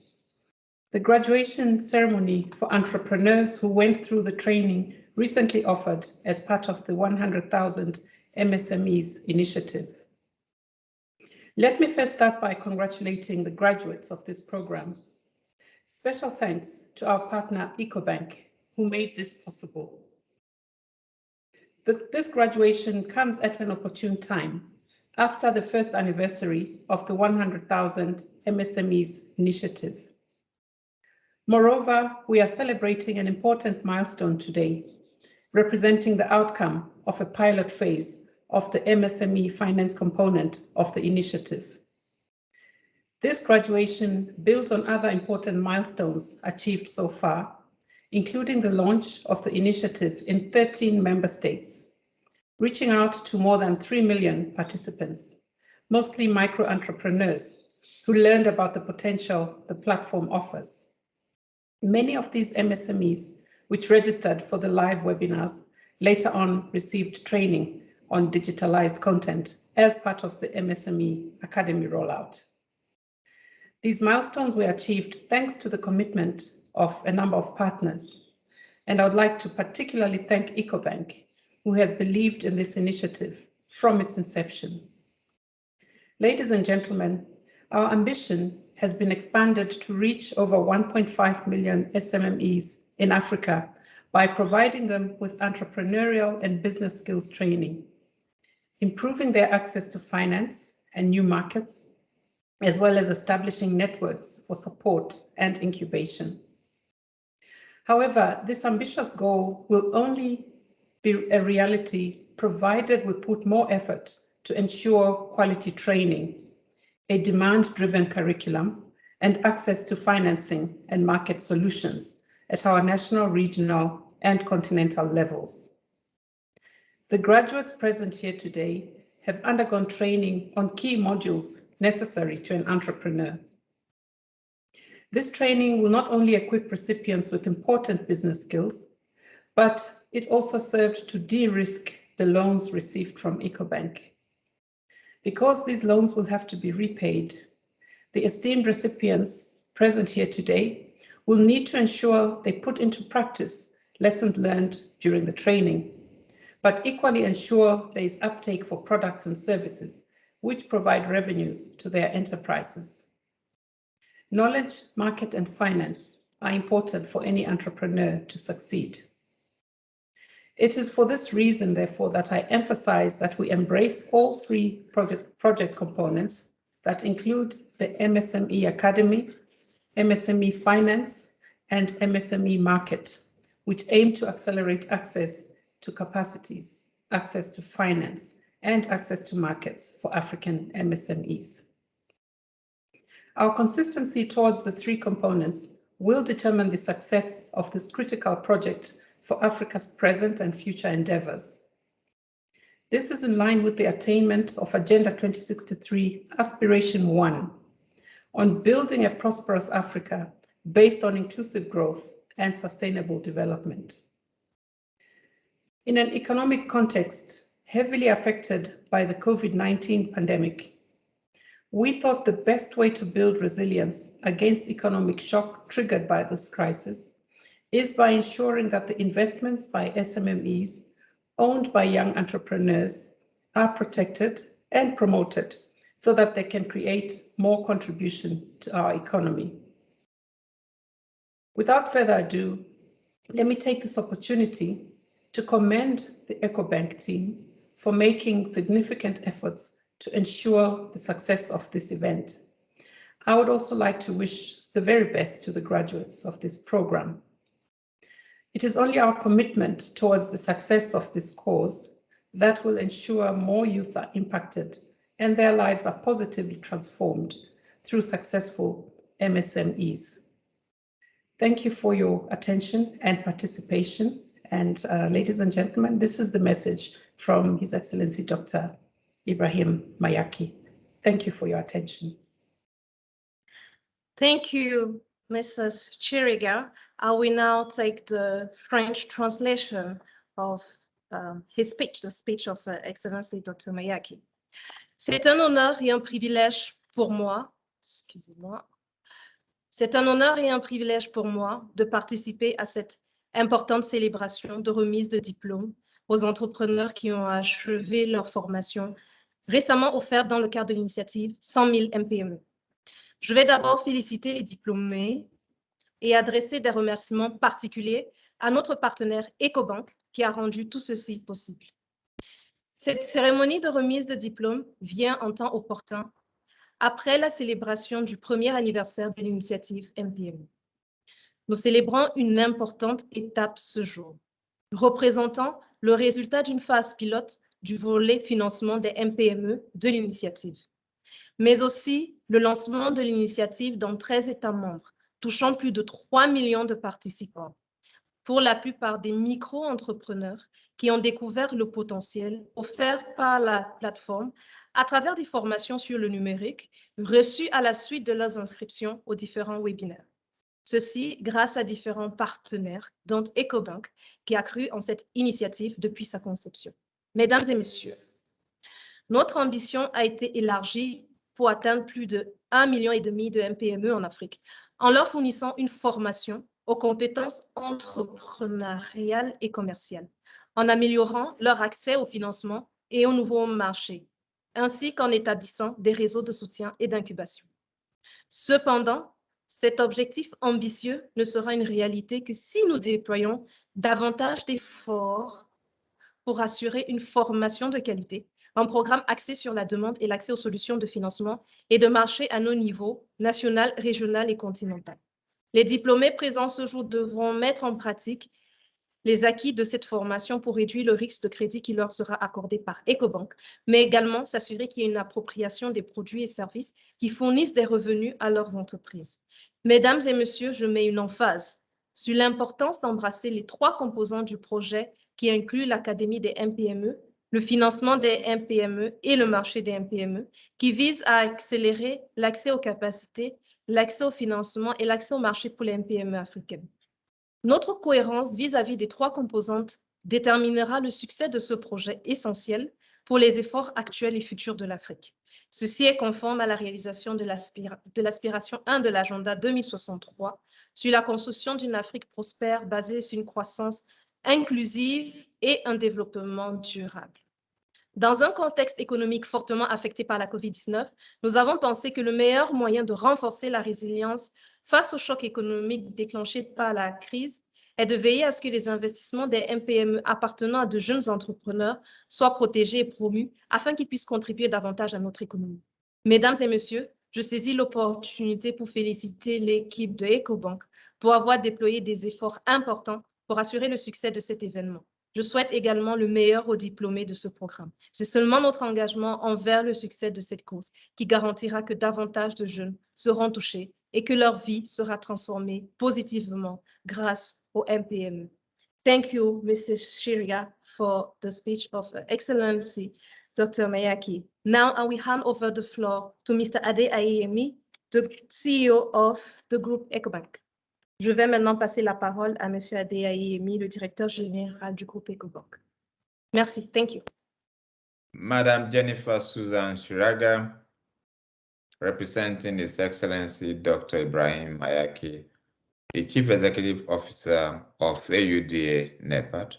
The graduation ceremony for entrepreneurs who went through the training recently offered as part of the 100,000 MSMEs initiative. Let me first start by congratulating the graduates of this program. Special thanks to our partner EcoBank, who made this possible. This graduation comes at an opportune time after the first anniversary of the 100,000 MSMEs initiative. Moreover, we are celebrating an important milestone today, representing the outcome of a pilot phase of the MSME finance component of the initiative. This graduation builds on other important milestones achieved so far, including the launch of the initiative in 13 member states, reaching out to more than 3 million participants, mostly micro entrepreneurs who learned about the potential the platform offers. Many of these MSMEs, which registered for the live webinars, later on received training on digitalized content as part of the MSME Academy rollout. These milestones were achieved thanks to the commitment of a number of partners, and I would like to particularly thank EcoBank, who has believed in this initiative from its inception. Ladies and gentlemen, our ambition has been expanded to reach over 1.5 million SMMEs in Africa by providing them with entrepreneurial and business skills training, improving their access to finance and new markets, as well as establishing networks for support and incubation. However, this ambitious goal will only be a reality provided we put more effort to ensure quality training, a demand-driven curriculum, and access to financing and market solutions at our national, regional, and continental levels. The graduates present here today have undergone training on key modules necessary to an entrepreneur. This training will not only equip recipients with important business skills, but it also served to de-risk the loans received from EcoBank. Because these loans will have to be repaid, the esteemed recipients present here today will need to ensure they put into practice lessons learned during the training, but equally ensure there is uptake for products and services which provide revenues to their enterprises. Knowledge, market, and finance are important for any entrepreneur to succeed. It is for this reason, therefore, that I emphasize that we embrace all three project components that include the MSME Academy, MSME finance, and MSME market, which aim to accelerate access to capacities, access to finance, and access to markets for African MSMEs. Our consistency towards the three components will determine the success of this critical project for Africa's present and future endeavors. This is in line with the attainment of Agenda 2063 Aspiration 1 on building a prosperous Africa based on inclusive growth and sustainable development. In an economic context heavily affected by the COVID-19 pandemic, we thought the best way to build resilience against economic shock triggered by this crisis is by ensuring that the investments by SMMEs owned by young entrepreneurs are protected and promoted so that they can create more contribution to our economy. Without further ado, let me take this opportunity to commend the EcoBank team for making significant efforts to ensure the success of this event. I would also like to wish the very best to the graduates of this program. It is only our commitment towards the success of this cause that will ensure more youth are impacted and their lives are positively transformed through successful MSMEs. Thank you for your attention and participation. And ladies and gentlemen, this is the message from His Excellency Dr. Ibrahim Mayaki. Thank you for your attention. Thank you, Mrs. Chiriga. I will now take the French translation of his speech, the speech of Excellency Dr. Mayaki. C'est un honneur et un privilège pour moi, excusez-moi, c'est un honneur et un privilège pour moi de participer à cette importante célébration de remise de diplôme aux entrepreneurs qui ont achevé leur formation récemment offerte dans le cadre de l'initiative 100 000 MPME. Je vais d'abord féliciter les diplômés et adresser des remerciements particuliers à notre partenaire EcoBank qui a rendu tout ceci possible. Cette cérémonie de remise de diplôme vient en temps opportun après la célébration du premier anniversaire de l'initiative MPME. Nous célébrons une importante étape ce jour, représentant le résultat d'une phase pilote du volet financement des MPME de l'initiative, mais aussi le lancement de l'initiative dans 13 États membres, touchant plus de 3 millions de participants, pour la plupart des micro-entrepreneurs qui ont découvert le potentiel offert par la plateforme à travers des formations sur le numérique reçues à la suite de leurs inscriptions aux différents webinaires. Ceci grâce à différents partenaires, dont EcoBank, qui a cru en cette initiative depuis sa conception. Mesdames et messieurs, notre ambition a été élargie pour atteindre plus de 1,5 million de MPME en Afrique, en leur fournissant une formation aux compétences entrepreneuriales et commerciales, en améliorant leur accès au financement et aux nouveaux marchés, ainsi qu'en établissant des réseaux de soutien et d'incubation. Cependant, cet objectif ambitieux ne sera une réalité que si nous déployons davantage d'efforts pour assurer une formation de qualité, un programme axé sur la demande et l'accès aux solutions de financement et de marché à nos niveaux, national, régional et continental. Les diplômés présents ce jour devront mettre en pratique les acquis de cette formation pour réduire le risque de crédit qui leur sera accordé par EcoBank, mais également s'assurer qu'il y ait une appropriation des produits et services qui fournissent des revenus à leurs entreprises. Mesdames et messieurs, je mets une emphase sur l'importance d'embrasser les 3 composants du projet qui incluent l'Académie des MPME, le financement des MPME et le marché des MPME, qui visent à accélérer l'accès aux capacités, l'accès au financement et l'accès au marché pour les MPME africaines. Notre cohérence vis-à-vis des 3 composantes déterminera le succès de ce projet essentiel pour les efforts actuels et futurs de l'Afrique. Ceci est conforme à la réalisation de l'aspiration 1 de l'agenda 2063 sur la construction d'une Afrique prospère basée sur une croissance inclusive et un développement durable. Dans un contexte économique fortement affecté par la COVID-19, nous avons pensé que le meilleur moyen de renforcer la résilience face au choc économique déclenché par la crise est de veiller à ce que les investissements des MPME appartenant à de jeunes entrepreneurs soient protégés et promus afin qu'ils puissent contribuer davantage à notre économie. Mesdames et messieurs, Je saisis l'opportunité pour féliciter l'équipe de EcoBank pour avoir déployé des efforts importants pour assurer le succès de cet événement. Je souhaite également le meilleur aux diplômés de ce programme. C'est seulement notre engagement envers le succès de cette cause qui garantira que davantage de jeunes seront touchés et que leur vie sera transformée positivement grâce au MPME. Thank you, Mrs. Shiria, for the speech of Excellency Dr. Mayaki. Now I will hand over the floor to Mr. Ade Ayemi, the CEO of the group EcoBank. Je vais maintenant passer la parole à Monsieur Ade Ayemi, le directeur général du groupe EcoBank. Merci. Thank you. Madam Jennifer Susan Shiraga, representing His Excellency Dr. Ibrahim Mayaki, the Chief Executive Officer of AUDA Nepad.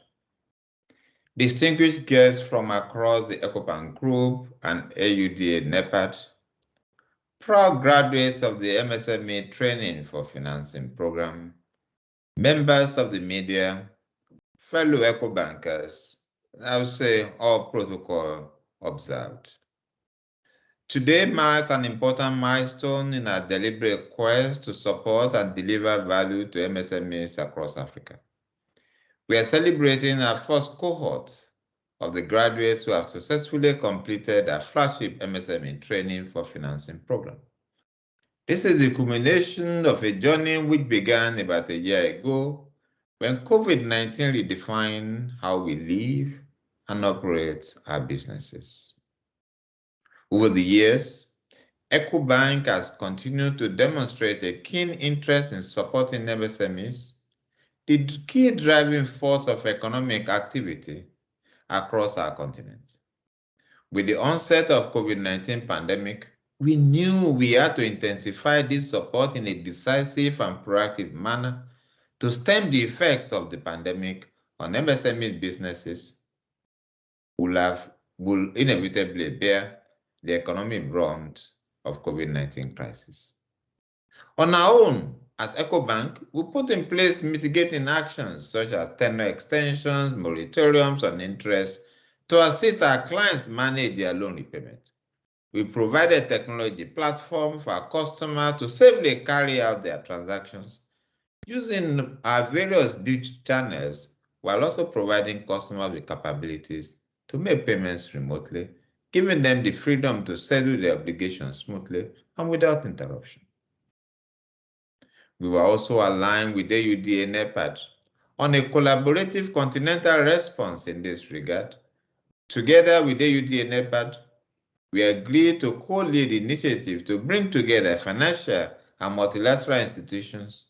Distinguished guests from across the EcoBank Group and AUDA Nepad, proud graduates of the MSME Training for Financing Program, members of the media, fellow EcoBankers, I would say all protocol observed. Today marks an important milestone in our deliberate quest to support and deliver value to MSMEs across Africa. We are celebrating our first cohort of the graduates who have successfully completed our flagship MSME Training for Financing Program. This is the culmination of a journey which began about a year ago when COVID-19 redefined how we live and operate our businesses. Over the years, EcoBank has continued to demonstrate a keen interest in supporting MSMEs, the key driving force of economic activity across our continent. With the onset of COVID-19 pandemic, we knew we had to intensify this support in a decisive and proactive manner to stem the effects of the pandemic on MSME businesses will inevitably bear the economic brunt of COVID-19 crisis. On our own, as EcoBank, we put in place mitigating actions such as tenure extensions, moratoriums on interest to assist our clients manage their loan repayment. We provided technology platform for our customers to safely carry out their transactions using our various digital channels while also providing customers with capabilities to make payments remotely, giving them the freedom to settle their obligations smoothly and without interruption. We were also aligned with AUDA Nepad on a collaborative continental response in this regard. Together with AUDA Nepad, we agreed to co-lead initiatives to bring together financial and multilateral institutions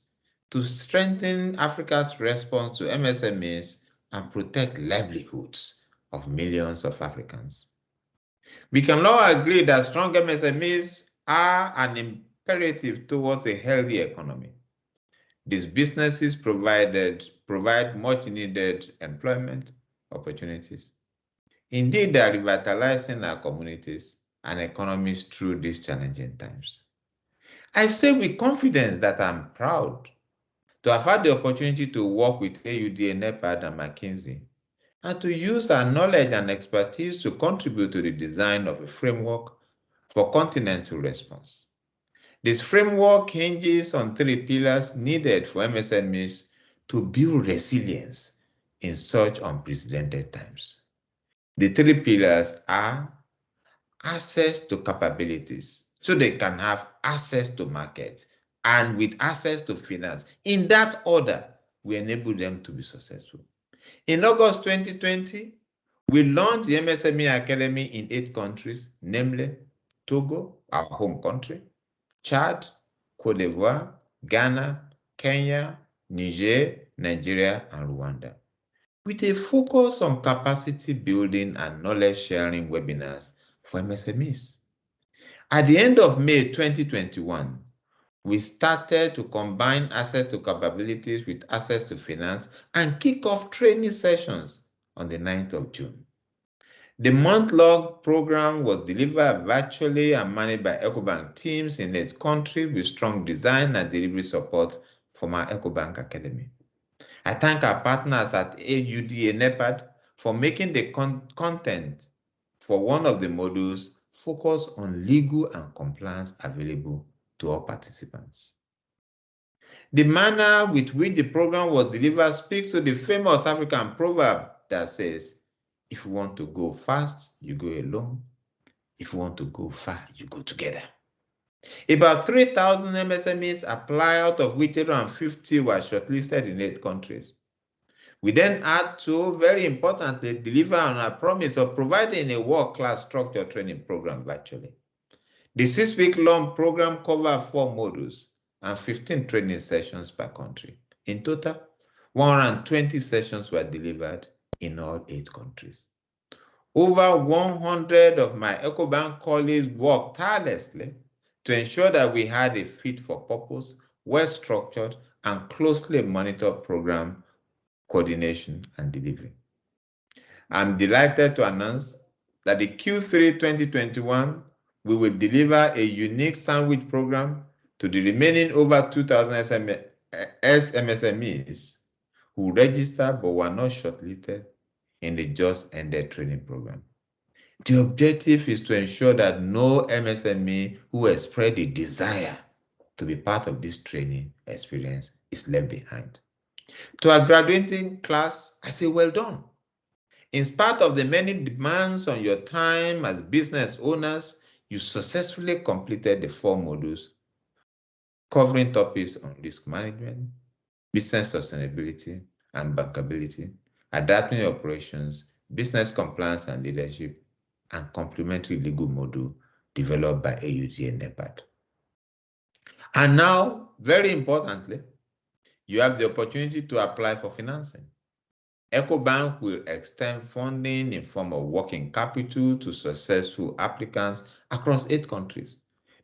to strengthen Africa's response to MSMEs and protect livelihoods of millions of Africans. We can now agree that strong MSMEs are an imperative towards a healthy economy. These businesses provide much needed employment opportunities. Indeed, they are revitalizing our communities and economies through these challenging times. I say with confidence that I'm proud to have had the opportunity to work with AUDA, Nepad, and McKinsey, and to use our knowledge and expertise to contribute to the design of a framework for continental response. This framework hinges on three pillars needed for MSMEs to build resilience in such unprecedented times. The three pillars are access to capabilities, so they can have access to markets, and with access to finance. In that order, we enable them to be successful. In August 2020, we launched the MSME Academy in 8 countries, namely Togo, our home country, Chad, Cote d'Ivoire, Ghana, Kenya, Niger, Nigeria, and Rwanda, with a focus on capacity building and knowledge sharing webinars for MSMEs. At the end of May 2021, we started to combine access to capabilities with access to finance and kick off training sessions on the 9th of June. The month-long program was delivered virtually and managed by EcoBank teams in 8 countries with strong design and delivery support from our EcoBank Academy. I thank our partners at AUDA Nepad for making the content for one of the modules focus on legal and compliance available to all participants. The manner with which the program was delivered speaks to the famous African proverb that says, if you want to go fast, you go alone. If you want to go far, you go together. About 3,000 MSMEs applied, out of which 850 were shortlisted in 8 countries. We then had to, very importantly, deliver on our promise of providing a world-class structured training program virtually. The 6-week-long program covered 4 modules and 15 training sessions per country. In total, 120 sessions were delivered in all 8 countries. Over 100 of my EcoBank colleagues worked tirelessly to ensure that we had a fit-for-purpose, well-structured, and closely monitored program coordination and delivery. I'm delighted to announce that the Q3 2021, we will deliver a unique sandwich program to the remaining over 2,000 MSMEs who registered but were not shortlisted in the just ended training program. The objective is to ensure that no MSME who expressed the desire to be part of this training experience is left behind. To our graduating class, I say well done. In spite of the many demands on your time as business owners, you successfully completed the 4 modules covering topics on risk management, business sustainability and bankability, adapting operations, business compliance and leadership, and complementary legal module developed by AUD and Nepad. And now, very importantly, you have the opportunity to apply for financing. EcoBank will extend funding in form of working capital to successful applicants across 8 countries.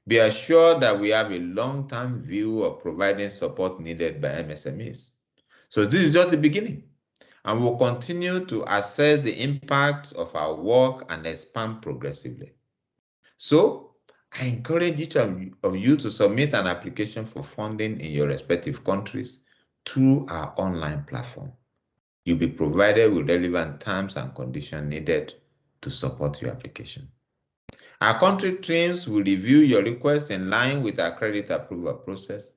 Be assured that we have a long-term view of providing support needed by MSMEs. So this is just the beginning, and we'll continue to assess the impact of our work and expand progressively. So I encourage each of you to submit an application for funding in your respective countries through our online platform. You'll be provided with relevant terms and conditions needed to support your application. Our country teams will review your request in line with our credit approval process,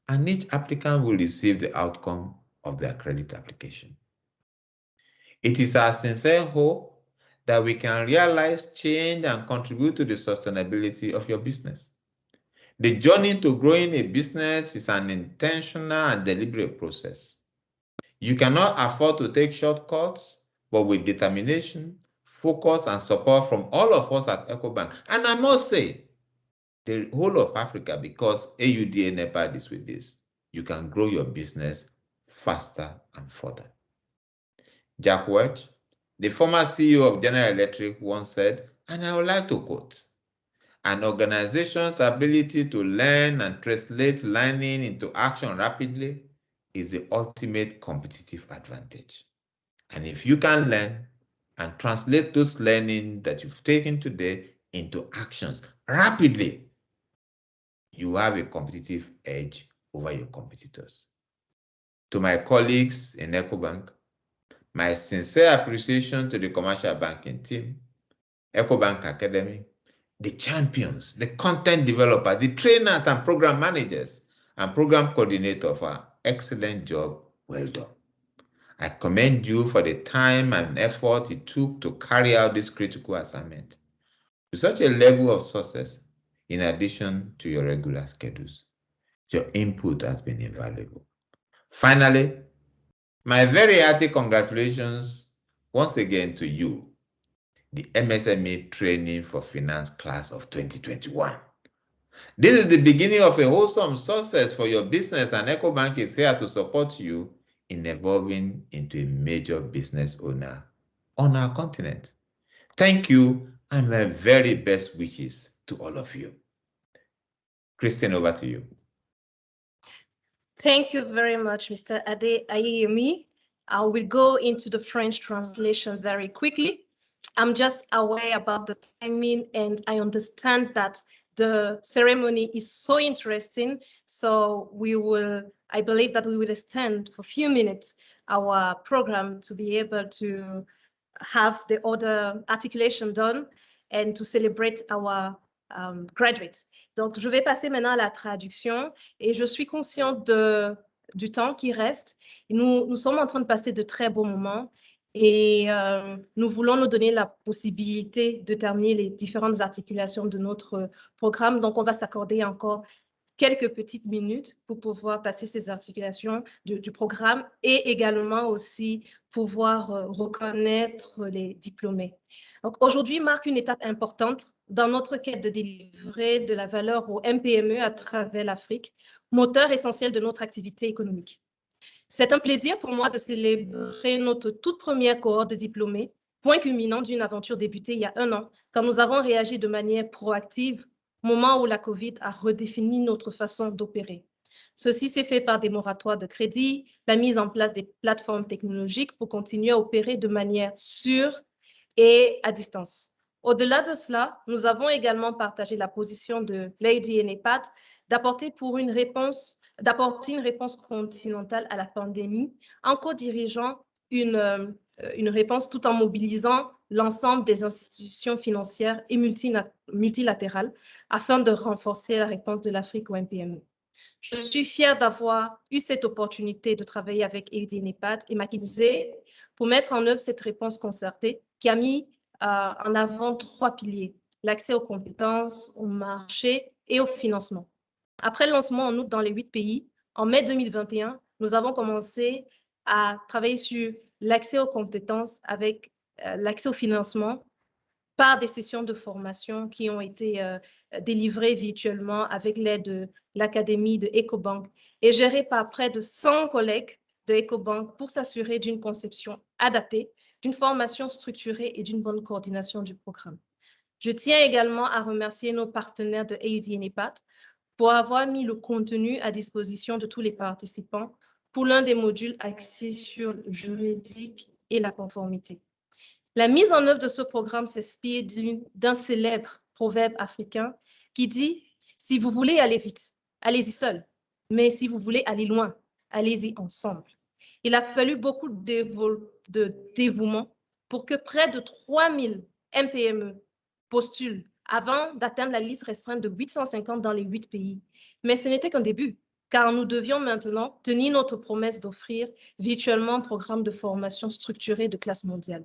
and each applicant will receive the outcome of their credit application. It is our sincere hope that we can realize change and contribute to the sustainability of your business. The journey to growing a business is an intentional and deliberate process. You cannot afford to take shortcuts, but with determination, focus, and support from all of us at EcoBank, and I must say, the whole of Africa, because AUDA Nepad is with this, you can grow your business faster and further. Jack Welch, the former CEO of General Electric, once said, and I would like to quote, "An organization's ability to learn and translate learning into action rapidly is the ultimate competitive advantage. And if you can learn and translate those learning that you've taken today into actions rapidly, you have a competitive edge over your competitors." To my colleagues in EcoBank, my sincere appreciation to the commercial banking team, EcoBank Academy, the champions, the content developers, the trainers and program managers, and program coordinator for an excellent job. Well done. I commend you for the time and effort it took to carry out this critical assignment to such a level of success, in addition to your regular schedules. Your input has been invaluable. Finally, my very hearty congratulations once again to you, the MSME Training for Finance class of 2021. This is the beginning of a wholesome success for your business, and EcoBank is here to support you in evolving into a major business owner on our continent. Thank you, and my very best wishes to all of you. Christine, over to you. Thank you very much, Mr. Ade Ayemi. I will go into the French translation very quickly. I'm just aware about the timing, and I understand that the ceremony is so interesting. So I believe that we will extend for a few minutes our program to be able to have the other articulation done. and to celebrate our graduates. Donc, je vais passer maintenant à la traduction et je suis consciente du temps qui reste. Nous sommes en train de passer de très beaux moments et nous voulons nous donner la possibilité de terminer les différentes articulations de notre programme. Donc, on va s'accorder encore quelques petites minutes pour pouvoir passer ces articulations du programme et également aussi pouvoir reconnaître les diplômés. Donc, aujourd'hui marque une étape importante dans notre quête de délivrer de la valeur aux MPME à travers l'Afrique, moteur essentiel de notre activité économique. C'est un plaisir pour moi de célébrer notre toute première cohorte de diplômés, point culminant d'une aventure débutée il y a 1 an, quand nous avons réagi de manière proactive, moment où la COVID a redéfini notre façon d'opérer. Ceci s'est fait par des moratoires de crédit, la mise en place des plateformes technologiques pour continuer à opérer de manière sûre et à distance. Au-delà de cela, nous avons également partagé la position de Lady et Nepad d'apporter une réponse continentale à la pandémie en co-dirigeant une réponse tout en mobilisant l'ensemble des institutions financières et multilatérales afin de renforcer la réponse de l'Afrique au MPME. Je suis fière d'avoir eu cette opportunité de travailler avec Auda, Nepad et McKinsey pour mettre en œuvre cette réponse concertée qui a mis en avant 3 piliers: l'accès aux compétences, au marché et au financement. Après le lancement en août dans les 8 pays, en mai 2021, nous avons commencé à travailler sur l'accès aux compétences avec l'accès au financement par des sessions de formation qui ont été délivrées virtuellement avec l'aide de l'Académie de EcoBank et gérées par près de 100 collègues de EcoBank pour s'assurer d'une conception adaptée, d'une formation structurée et d'une bonne coordination du programme. Je tiens également à remercier nos partenaires de Auda et Nepad pour avoir mis le contenu à disposition de tous les participants pour l'un des modules axés sur le juridique et la conformité. La mise en œuvre de ce programme s'inspire d'un célèbre proverbe africain qui dit « Si vous voulez aller vite, allez-y seul, mais si vous voulez aller loin, allez-y ensemble ». Il a fallu beaucoup de dévouement pour que près de 3000 MPME postulent avant d'atteindre la liste restreinte de 850 dans les 8 pays. Mais ce n'était qu'un début, car nous devions maintenant tenir notre promesse d'offrir virtuellement un programme de formation structuré de classe mondiale.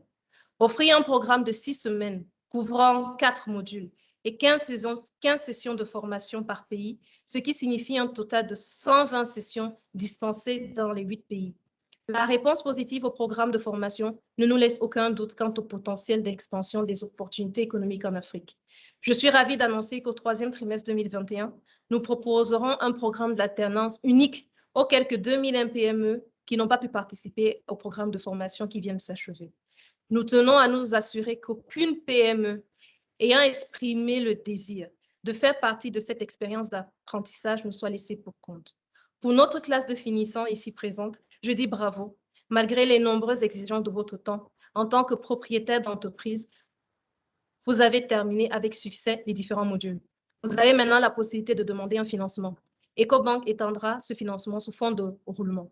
Offrir un programme de 6 semaines couvrant 4 modules et 15 sessions de formation par pays, ce qui signifie un total de 120 sessions dispensées dans les 8 pays. La réponse positive au programme de formation ne nous laisse aucun doute quant au potentiel d'expansion des opportunités économiques en Afrique. Je suis ravie d'annoncer qu'au 3e trimestre 2021, nous proposerons un programme d'alternance unique aux quelques 2000 MPME qui n'ont pas pu participer au programme de formation qui vient de s'achever. Nous tenons à nous assurer qu'aucune PME ayant exprimé le désir de faire partie de cette expérience d'apprentissage ne soit laissée pour compte. Pour notre classe de finissants ici présente, je dis bravo, malgré les nombreuses exigences de votre temps. En tant que propriétaire d'entreprise, vous avez terminé avec succès les différents modules. Vous avez maintenant la possibilité de demander un financement. EcoBank étendra ce financement sous forme de roulement.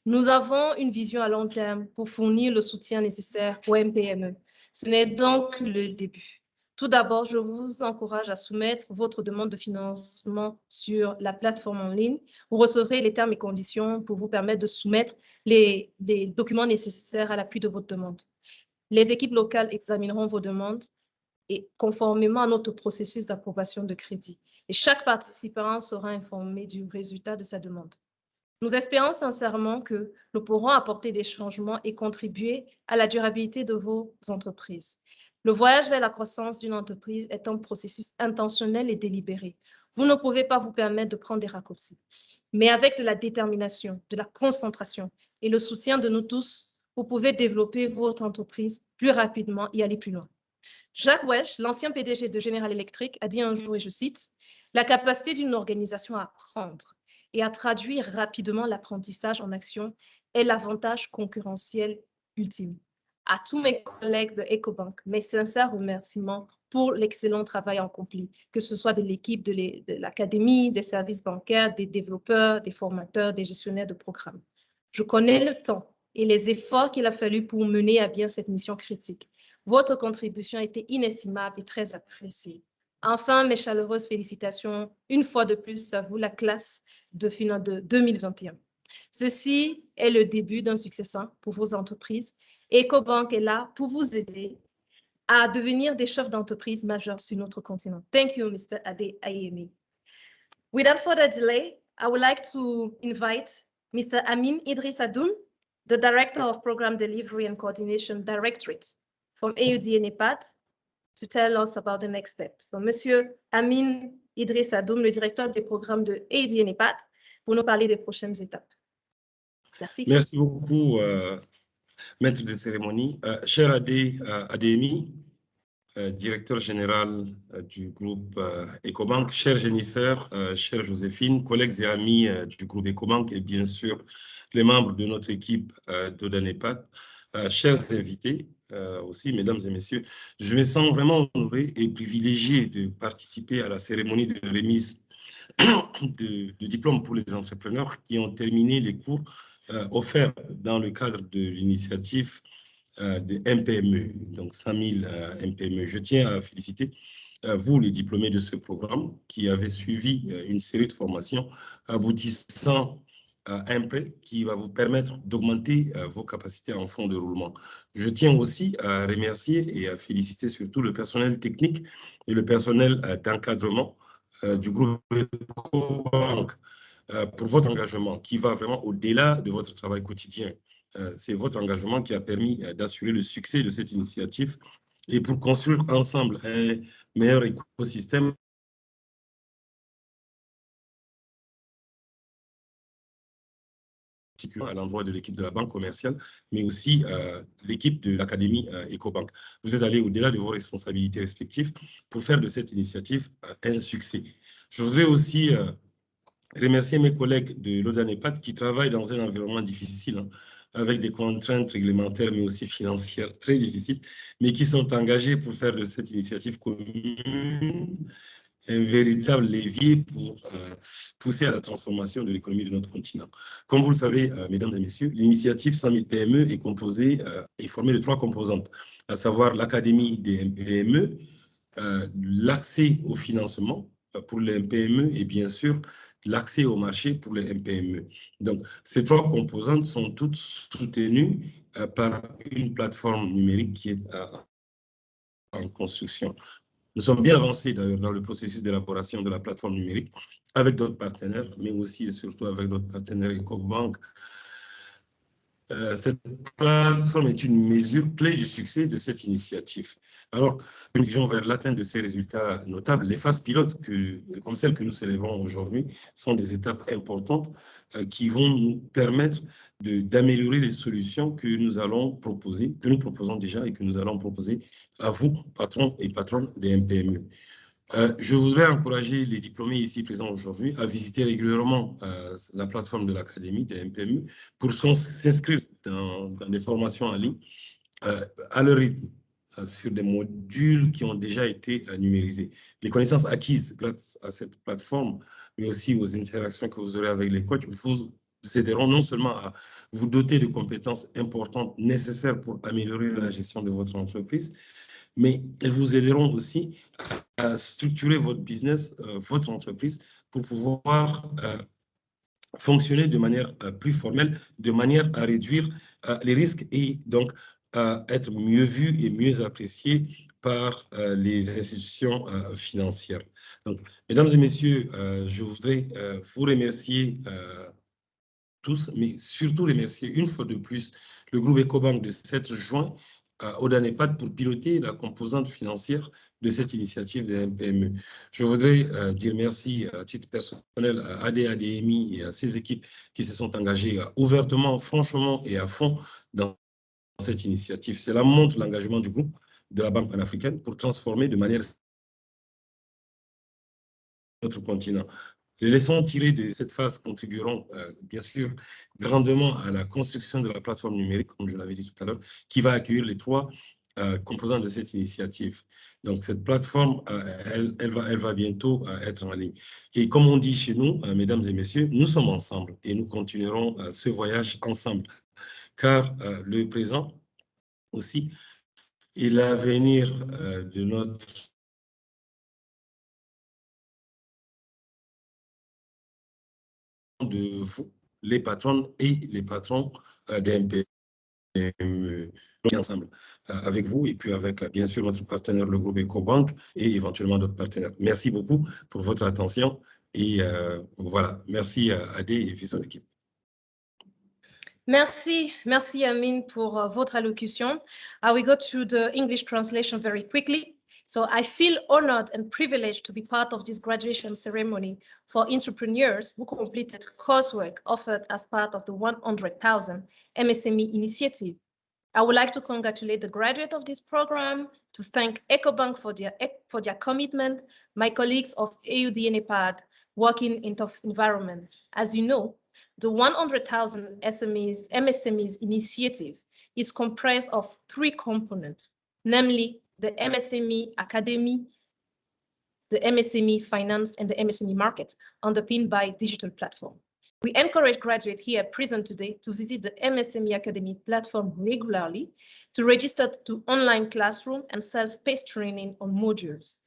Nous avons une vision à long terme pour fournir le soutien nécessaire aux MPME. Ce n'est donc que le début. Tout d'abord, je vous encourage à soumettre votre demande de financement sur la plateforme en ligne. Vous recevrez les termes et conditions pour vous permettre de soumettre des documents nécessaires à l'appui de votre demande. Les équipes locales examineront vos demandes et conformément à notre processus d'approbation de crédit. Et chaque participant sera informé du résultat de sa demande. Nous espérons sincèrement que nous pourrons apporter des changements et contribuer à la durabilité de vos entreprises. Le voyage vers la croissance d'une entreprise est un processus intentionnel et délibéré. Vous ne pouvez pas vous permettre de prendre des raccourcis. Mais avec de la détermination, de la concentration et le soutien de nous tous, vous pouvez développer votre entreprise plus rapidement et aller plus loin. Jacques Welch, l'ancien PDG de General Electric, a dit un jour, et je cite, « La capacité d'une organisation à apprendre et à traduire rapidement l'apprentissage en action est l'avantage concurrentiel ultime. » À tous mes collègues de EcoBank, mes sincères remerciements pour l'excellent travail accompli, que ce soit de l'équipe de l'académie, des services bancaires, des développeurs, des formateurs, des gestionnaires de programmes. Je connais le temps et les efforts qu'il a fallu pour mener à bien cette mission critique. Votre contribution a été inestimable et très appréciée. Enfin, mes chaleureuses félicitations, une fois de plus, à vous, la classe de 2021. Ceci est le début d'un succès sain pour vos entreprises et EcoBank est là pour vous aider à devenir des chefs d'entreprise majeurs sur notre continent. Thank you, Mr. Ade Ayemi. Without further delay, I would like to invite Mr. Amin Idris Adoum, the Director of Program Delivery and Coordination Directorate from AUD and Nepad, to tell us about the next step. So, Monsieur Amin Idris Adoum, le directeur des programmes de AUD et Nepad, pour nous parler des prochaines étapes. Merci. Merci beaucoup, maître de cérémonie. Cher Ademi, directeur général du groupe EcoBank, chère Jennifer, chère Joséphine, collègues et amis du groupe EcoBank et bien sûr les membres de notre équipe d'Auda Nepad, chers invités aussi, mesdames et messieurs, je me sens vraiment honoré et privilégié de participer à la cérémonie de remise de diplômes pour les entrepreneurs qui ont terminé les cours offerts dans le cadre de l'initiative de MPME, donc 100 000 MPME. Je tiens à féliciter vous, les diplômés de ce programme, qui avez suivi une série de formations aboutissant à un prêt qui va vous permettre d'augmenter vos capacités en fonds de roulement. Je tiens aussi à remercier et à féliciter surtout le personnel technique et le personnel d'encadrement du groupe EcoBank pour votre engagement qui va vraiment au-delà de votre travail quotidien. C'est votre engagement qui a permis d'assurer le succès de cette initiative et pour construire ensemble un meilleur écosystème à l'endroit de l'équipe de la banque commerciale, mais aussi l'équipe de l'Académie EcoBank. Vous êtes allé au-delà de vos responsabilités respectives pour faire de cette initiative un succès. Je voudrais aussi remercier mes collègues de l'Auda Nepad qui travaillent dans un environnement difficile, hein, avec des contraintes réglementaires, mais aussi financières très difficiles, mais qui sont engagés pour faire de cette initiative commune un véritable levier pour pousser à la transformation de l'économie de notre continent. Comme vous le savez, mesdames et messieurs, l'initiative 100 000 PME est composée et formée de 3 composantes, à savoir l'Académie des PME, l'accès au financement pour les MPME et bien sûr l'accès au marché pour les MPME. Donc, ces 3 composantes sont toutes soutenues par une plateforme numérique qui est en construction. Nous sommes bien avancés d'ailleurs dans le processus d'élaboration de la plateforme numérique avec d'autres partenaires, mais aussi et surtout avec d'autres partenaires EcoBank. Cette plateforme est une mesure clé du succès de cette initiative. Alors, nous dirigeons vers l'atteinte de ces résultats notables. Les phases pilotes, comme celles que nous célébrons aujourd'hui, sont des étapes importantes qui vont nous permettre d'améliorer les solutions que nous allons proposer, que nous proposons déjà et que nous allons proposer à vous, patrons et patronnes des MPME. Je voudrais encourager les diplômés ici présents aujourd'hui à visiter régulièrement la plateforme de l'Académie des MPME pour s'inscrire dans des formations en ligne à leur rythme, sur des modules qui ont déjà été numérisés. Les connaissances acquises grâce à cette plateforme, mais aussi aux interactions que vous aurez avec les coachs, vous aideront non seulement à vous doter de compétences importantes nécessaires pour améliorer la gestion de votre entreprise, mais elles vous aideront aussi à structurer votre business, votre entreprise, pour pouvoir fonctionner de manière plus formelle, de manière à réduire les risques et donc être mieux vu et mieux apprécié par les institutions financières. Donc, mesdames et messieurs, je voudrais vous remercier tous, mais surtout remercier une fois de plus le groupe EcoBank de s'être joint à Auda Nepad pour piloter la composante financière de cette initiative des MPME. Je voudrais dire merci à titre personnel à ADMI et à ses équipes qui se sont engagées ouvertement, franchement et à fond dans cette initiative. Cela montre l'engagement du groupe de la Banque panafricaine pour transformer de manière notre continent. Les leçons tirées de cette phase contribueront bien sûr grandement à la construction de la plateforme numérique, comme je l'avais dit tout à l'heure, qui va accueillir les 3 composants de cette initiative. Donc cette plateforme, elle va bientôt être en ligne. Et comme on dit chez nous, mesdames et messieurs, nous sommes ensemble et nous continuerons ce voyage ensemble, car le présent aussi et l'avenir de notre de vous, les patronnes et les patrons d'MP. Ensemble avec vous et puis avec bien sûr notre partenaire, le groupe EcoBank et éventuellement d'autres partenaires. Merci beaucoup pour votre attention et voilà, merci à Adé et puis son équipe. Merci Amine pour votre allocution. I will go through the English translation very quickly. So I feel honored and privileged to be part of this graduation ceremony for entrepreneurs who completed coursework offered as part of the 100,000 MSME initiative. I would like to congratulate the graduate of this program, to thank EcoBank for their commitment, my colleagues of Auda Nepad working in tough environment. As you know, the 100,000 MSMEs initiative is comprised of 3 components, namely the MSME Academy, the MSME finance, and the MSME market, underpinned by digital platform. We encourage graduates here present today to visit the MSME Academy platform regularly, to register to online classroom and self-paced training on modules.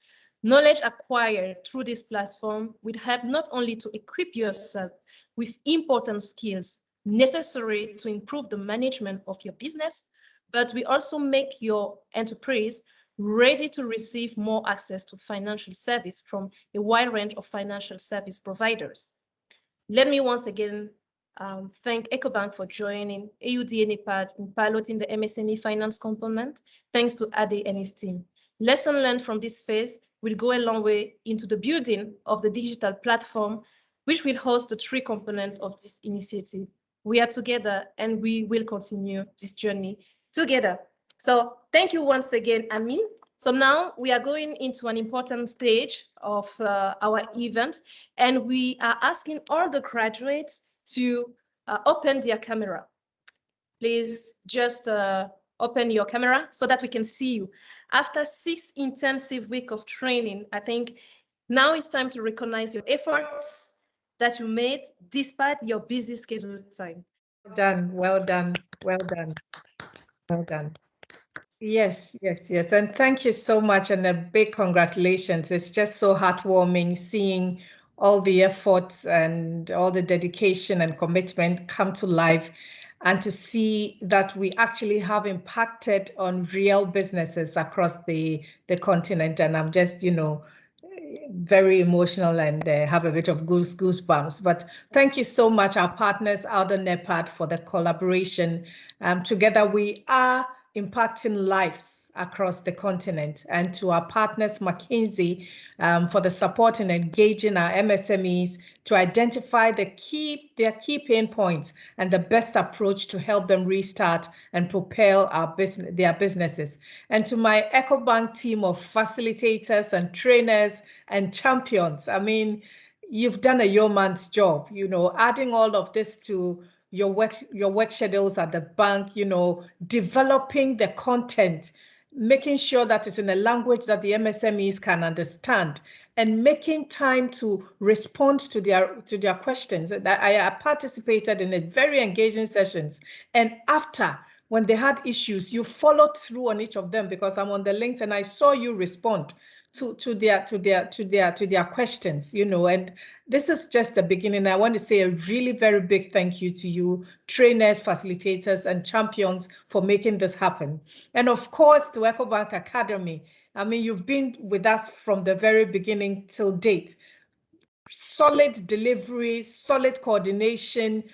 Knowledge acquired through this platform will help not only to equip yourself with important skills necessary to improve the management of your business, but we also make your enterprise ready to receive more access to financial service from a wide range of financial service providers. Let me once again thank EcoBank for joining Auda Nepad in piloting the MSME finance component, thanks to Ade and his team. Lesson learned from this phase will go a long way into the building of the digital platform, which will host the 3 components of this initiative. We are together and we will continue this journey together. So thank you once again, Amin. So now we are going into an important stage of our event, and we are asking all the graduates to open their camera. Please just open your camera so that we can see you. After 6 intensive weeks of training, I think now it's time to recognize your efforts that you made despite your busy schedule time. Well done, well done, well done, well done. Yes. And thank you so much and a big congratulations. It's just so heartwarming seeing all the efforts and all the dedication and commitment come to life, and to see that we actually have impacted on real businesses across the continent. And I'm just, very emotional and have a bit of goosebumps. But thank you so much, our partners, Auda Nepad, for the collaboration. Together we are impacting lives across the continent, and to our partners, McKinsey, for the support in engaging our MSMEs to identify their key pain points and the best approach to help them restart and propel their businesses. And to my EcoBank team of facilitators and trainers and champions, I mean, you've done a yeoman's job, adding all of this to your work schedules at the bank, developing the content, making sure that it's in a language that the MSMEs can understand, and making time to respond to their questions. I participated in very engaging sessions, and after, when they had issues, you followed through on each of them, because I'm on the links and I saw you respond to their questions, and this is just the beginning. I want to say a really very big thank you to you, trainers, facilitators, and champions, for making this happen. And of course, to EcoBank Academy. I mean, you've been with us from the very beginning till date. Solid delivery, solid coordination,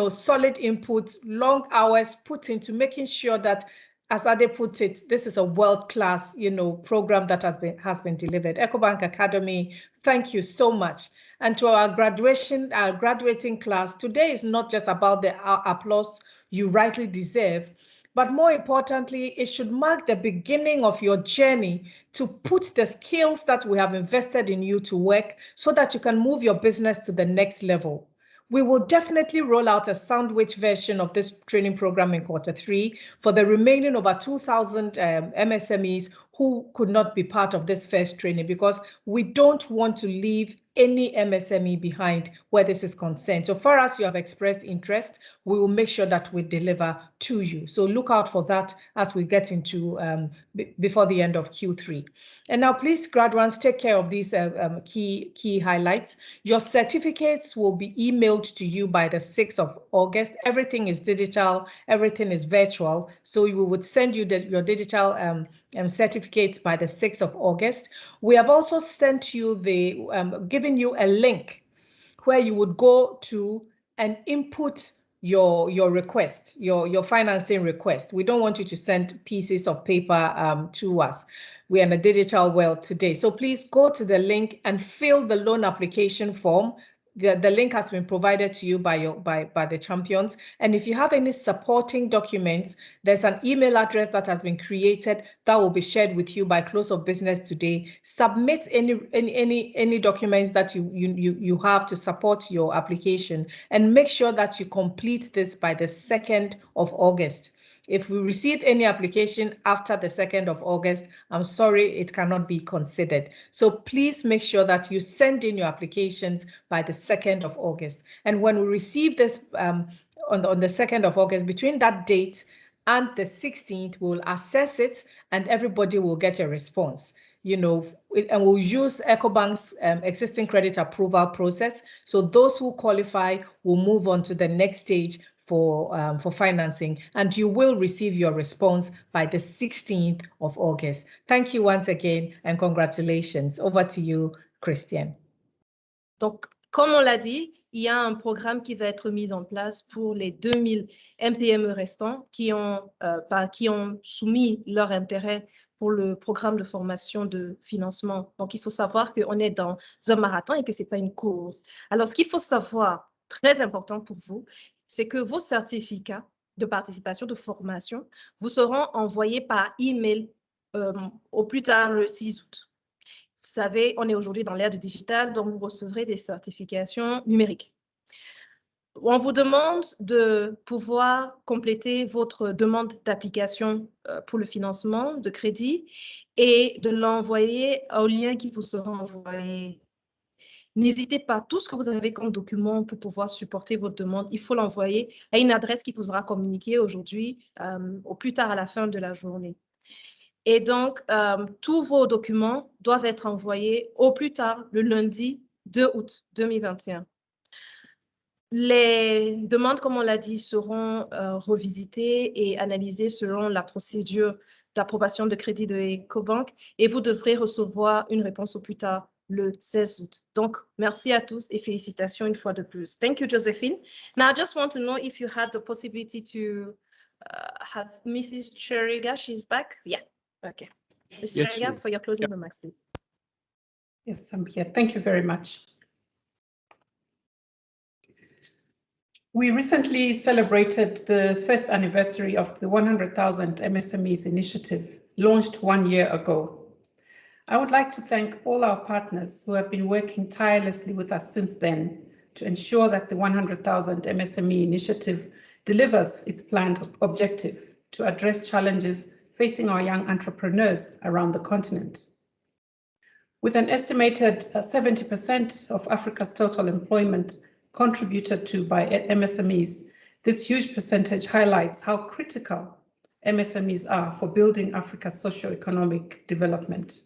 solid input, long hours put into making sure that, as Ade puts it, this is a world-class, program that has been delivered. EcoBank Academy, thank you so much. And to our graduating class, today is not just about the applause you rightly deserve, but more importantly, it should mark the beginning of your journey to put the skills that we have invested in you to work, so that you can move your business to the next level. We will definitely roll out a sandwich version of this training program in Q3 for the remaining over 2,000 MSMEs who could not be part of this first training, because we don't want to leave any MSME behind where this is concerned. So far as you have expressed interest, we will make sure that we deliver to you. So look out for that as we get into before the end of Q3. And now please, graduates, take care of these key highlights. Your certificates will be emailed to you by the 6th of August. Everything is digital, everything is virtual. So we would send you your digital certificates by the 6th of August. We have also sent you given you a link where you would go to and input your request, your financing request. We don't want you to send pieces of paper to us. We're in a digital world today. So please go to the link and fill the loan application form. The link has been provided to you by the champions. And if you have any supporting documents, there's an email address that has been created that will be shared with you by close of business today. Submit any documents that you have to support your application, and make sure that you complete this by the 2nd of August. If we receive any application after the 2nd of August, I'm sorry, it cannot be considered. So please make sure that you send in your applications by the 2nd of August. And when we receive this on the 2nd of August, between that date and the 16th, we'll assess it and everybody will get a response. And we'll use EcoBank's existing credit approval process. So those who qualify will move on to the next stage for financing, and you will receive your response by the 16th of August. Thank you once again and congratulations. Over to you, Christiane. Donc, comme on l'a dit, il y a un programme qui va être mis en place pour les 2000 MPME restants qui ont soumis leur intérêt pour le programme de formation de financement. Donc, il faut savoir qu'on est dans un marathon et que ce n'est pas une course. Alors, ce qu'il faut savoir, très important pour vous, c'est que vos certificats de participation, de formation, vous seront envoyés par email au plus tard le 6 août. Vous savez, on est aujourd'hui dans l'ère du digital, donc vous recevrez des certifications numériques. On vous demande de pouvoir compléter votre demande d'application pour le financement de crédit et de l'envoyer au lien qui vous sera envoyé. N'hésitez pas, tout ce que vous avez comme document pour pouvoir supporter votre demande, il faut l'envoyer à une adresse qui vous sera communiquée aujourd'hui, au plus tard à la fin de la journée. Et donc, tous vos documents doivent être envoyés au plus tard le lundi 2 août 2021. Les demandes, comme on l'a dit, seront revisitées et analysées selon la procédure d'approbation de crédit de EcoBank et vous devrez recevoir une réponse au plus tard le 16 août. Donc, merci à tous et félicitations une fois de plus. Thank you, Josephine. Now, I just want to know if you had the possibility to have Mrs. Cheriga. She's back? Yeah. Okay. Mrs. Yes, Cheriga, for your closing remarks, please. Yes, I'm here. Thank you very much. We recently celebrated the first anniversary of the 100,000 MSMEs initiative, launched 1 year ago. I would like to thank all our partners who have been working tirelessly with us since then to ensure that the 100,000 MSME initiative delivers its planned objective to address challenges facing our young entrepreneurs around the continent. With an estimated 70% of Africa's total employment contributed to by MSMEs, this huge percentage highlights how critical MSMEs are for building Africa's socio-economic development.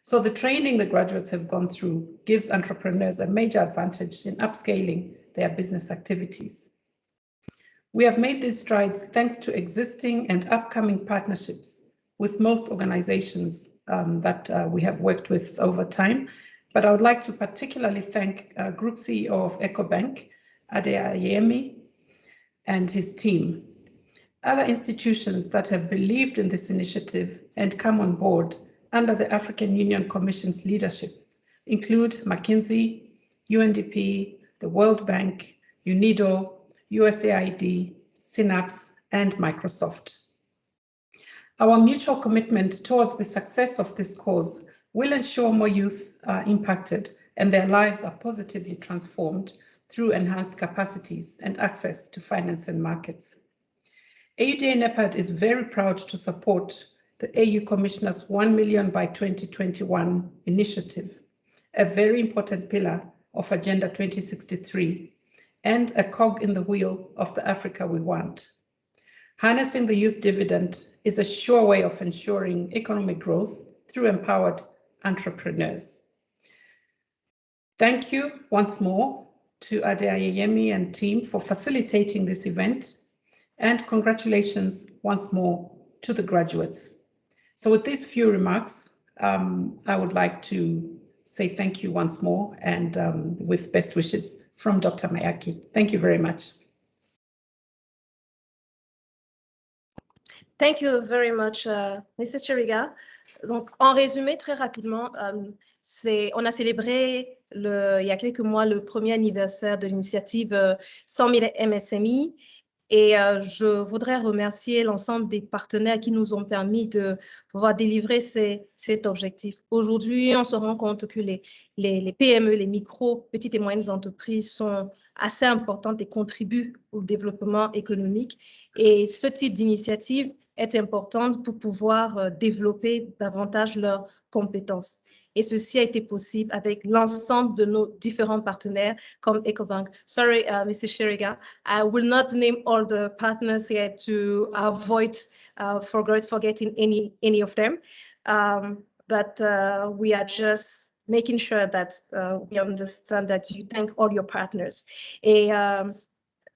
So the training the graduates have gone through gives entrepreneurs a major advantage in upscaling their business activities. We have made these strides thanks to existing and upcoming partnerships with most organizations that we have worked with over time. But I would like to particularly thank Group CEO of EcoBank, Adeyemi, and his team. Other institutions that have believed in this initiative and come on board under the African Union Commission's leadership include McKinsey, UNDP, the World Bank, UNIDO, USAID, Synapse, and Microsoft. Our mutual commitment towards the success of this cause will ensure more youth are impacted and their lives are positively transformed through enhanced capacities and access to finance and markets. AUDA Nepad is very proud to support the AU Commissioner's 1 million by 2021 initiative, a very important pillar of Agenda 2063 and a cog in the wheel of the Africa we want. Harnessing the youth dividend is a sure way of ensuring economic growth through empowered entrepreneurs. Thank you once more to Ade Ayeyemi and team for facilitating this event, and congratulations once more to the graduates. So with these few remarks, I would like to say thank you once more, and with best wishes from Dr. Mayaki. Thank you very much. Thank you very much, Mrs. Chiriga. Donc, en résumé, très rapidement, on a célébré il y a quelques mois le premier anniversaire de l'initiative 100 000 MSMI. Et je voudrais remercier l'ensemble des partenaires qui nous ont permis de pouvoir délivrer cet objectif. Aujourd'hui, on se rend compte que les PME, les micros, petites et moyennes entreprises sont assez importantes et contribuent au développement économique. Et ce type d'initiative est importante pour pouvoir développer davantage leurs compétences. Et ceci a été possible avec l'ensemble de nos différents partenaires comme EcoBank. Sorry, Mrs. Sheriga, I will not name all the partners here to avoid forgetting any of them. But we are just making sure that we understand that you thank all your partners. Et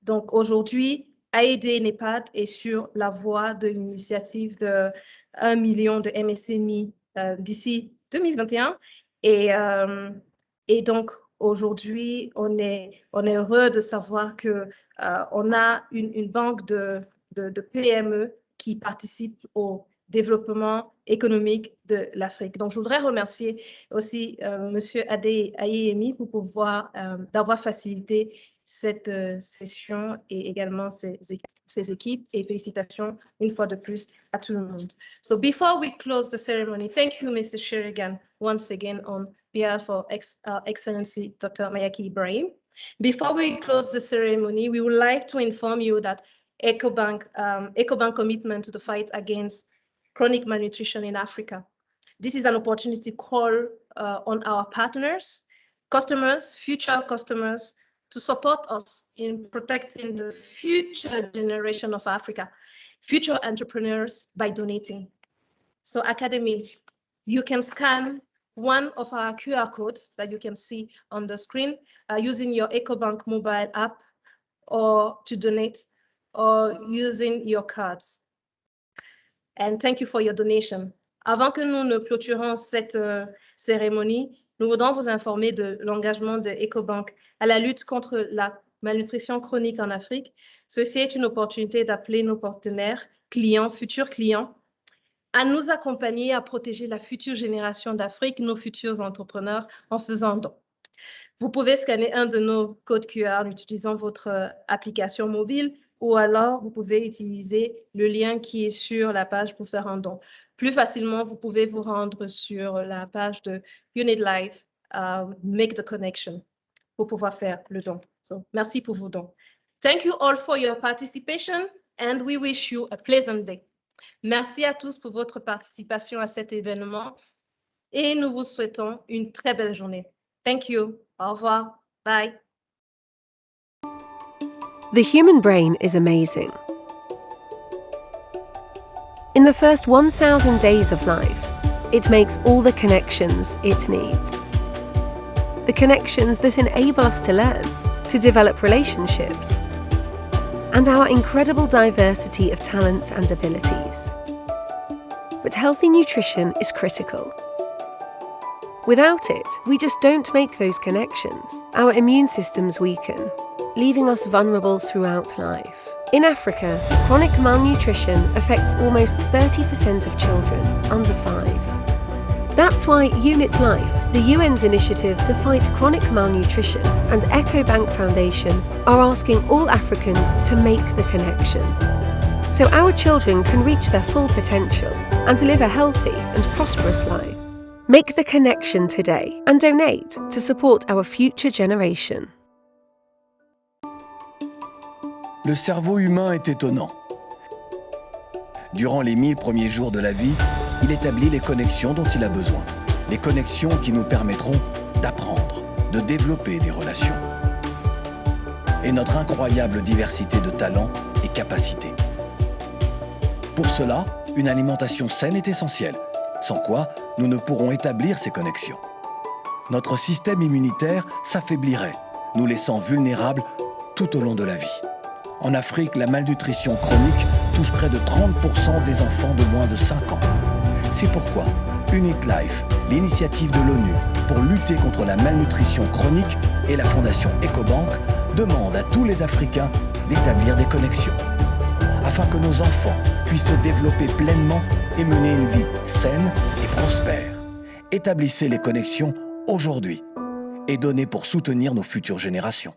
donc aujourd'hui, AED Nepad est sur la voie de l'initiative de 1 million de MSMI d'ici 2021. Et donc, aujourd'hui, on est heureux de savoir qu'on a une banque de PME qui participent au développement économique de l'Afrique. Donc, je voudrais remercier aussi Monsieur Ade Ayeyemi pour pouvoir d'avoir facilité cette session et également ses équipes, et félicitations une fois de plus à tout le monde. So before we close the ceremony, thank you, Mr. Sherigan, once again on behalf of Excellency Dr. Mayaki Ibrahim. Before we close the ceremony, we would like to inform you that EcoBank commitment to the fight against chronic malnutrition in Africa. This is an opportunity call on our partners, customers, future customers, to support us in protecting the future generation of Africa, future entrepreneurs by donating. So Academy, you can scan one of our QR codes that you can see on the screen using your EcoBank mobile app or to donate or using your cards. And thank you for your donation. Avant que nous ne clôturons cette cérémonie, nous voudrons vous informer de l'engagement de EcoBank à la lutte contre la malnutrition chronique en Afrique. Ceci est une opportunité d'appeler nos partenaires, clients, futurs clients, à nous accompagner à protéger la future génération d'Afrique, nos futurs entrepreneurs, en faisant don. Vous pouvez scanner un de nos codes QR en utilisant votre application mobile, ou alors vous pouvez utiliser le lien qui est sur la page pour faire un don. Plus facilement, vous pouvez vous rendre sur la page de Unit Life, Make the Connection, pour pouvoir faire le don. So, merci pour vos dons. Thank you all for your participation and we wish you a pleasant day. Merci à tous pour votre participation à cet événement et nous vous souhaitons une très belle journée. Thank you. Au revoir. Bye. The human brain is amazing. In the first 1,000 days of life, it makes all the connections it needs. The connections that enable us to learn, to develop relationships, and our incredible diversity of talents and abilities. But healthy nutrition is critical. Without it, we just don't make those connections. Our immune systems weaken, leaving us vulnerable throughout life. In Africa, chronic malnutrition affects almost 30% of children under 5. That's why Unit Life, the UN's initiative to fight chronic malnutrition, and EcoBank Foundation are asking all Africans to make the connection, so our children can reach their full potential and live a healthy and prosperous life. Make the connection today and donate to support our future generation. Le cerveau humain est étonnant. Durant les 1000 premiers jours de la vie, il établit les connexions dont il a besoin. Les connexions qui nous permettront d'apprendre, de développer des relations. Et notre incroyable diversité de talents et capacités. Pour cela, une alimentation saine est essentielle, sans quoi nous ne pourrons établir ces connexions. Notre système immunitaire s'affaiblirait, nous laissant vulnérables tout au long de la vie. En Afrique, la malnutrition chronique touche près de 30% des enfants de moins de 5 ans. C'est pourquoi Unit Life, l'initiative de l'ONU pour lutter contre la malnutrition chronique, et la fondation EcoBank demandent à tous les Africains d'établir des connexions, afin que nos enfants puissent se développer pleinement et mener une vie saine et prospère. Établissez les connexions aujourd'hui et donnez pour soutenir nos futures générations.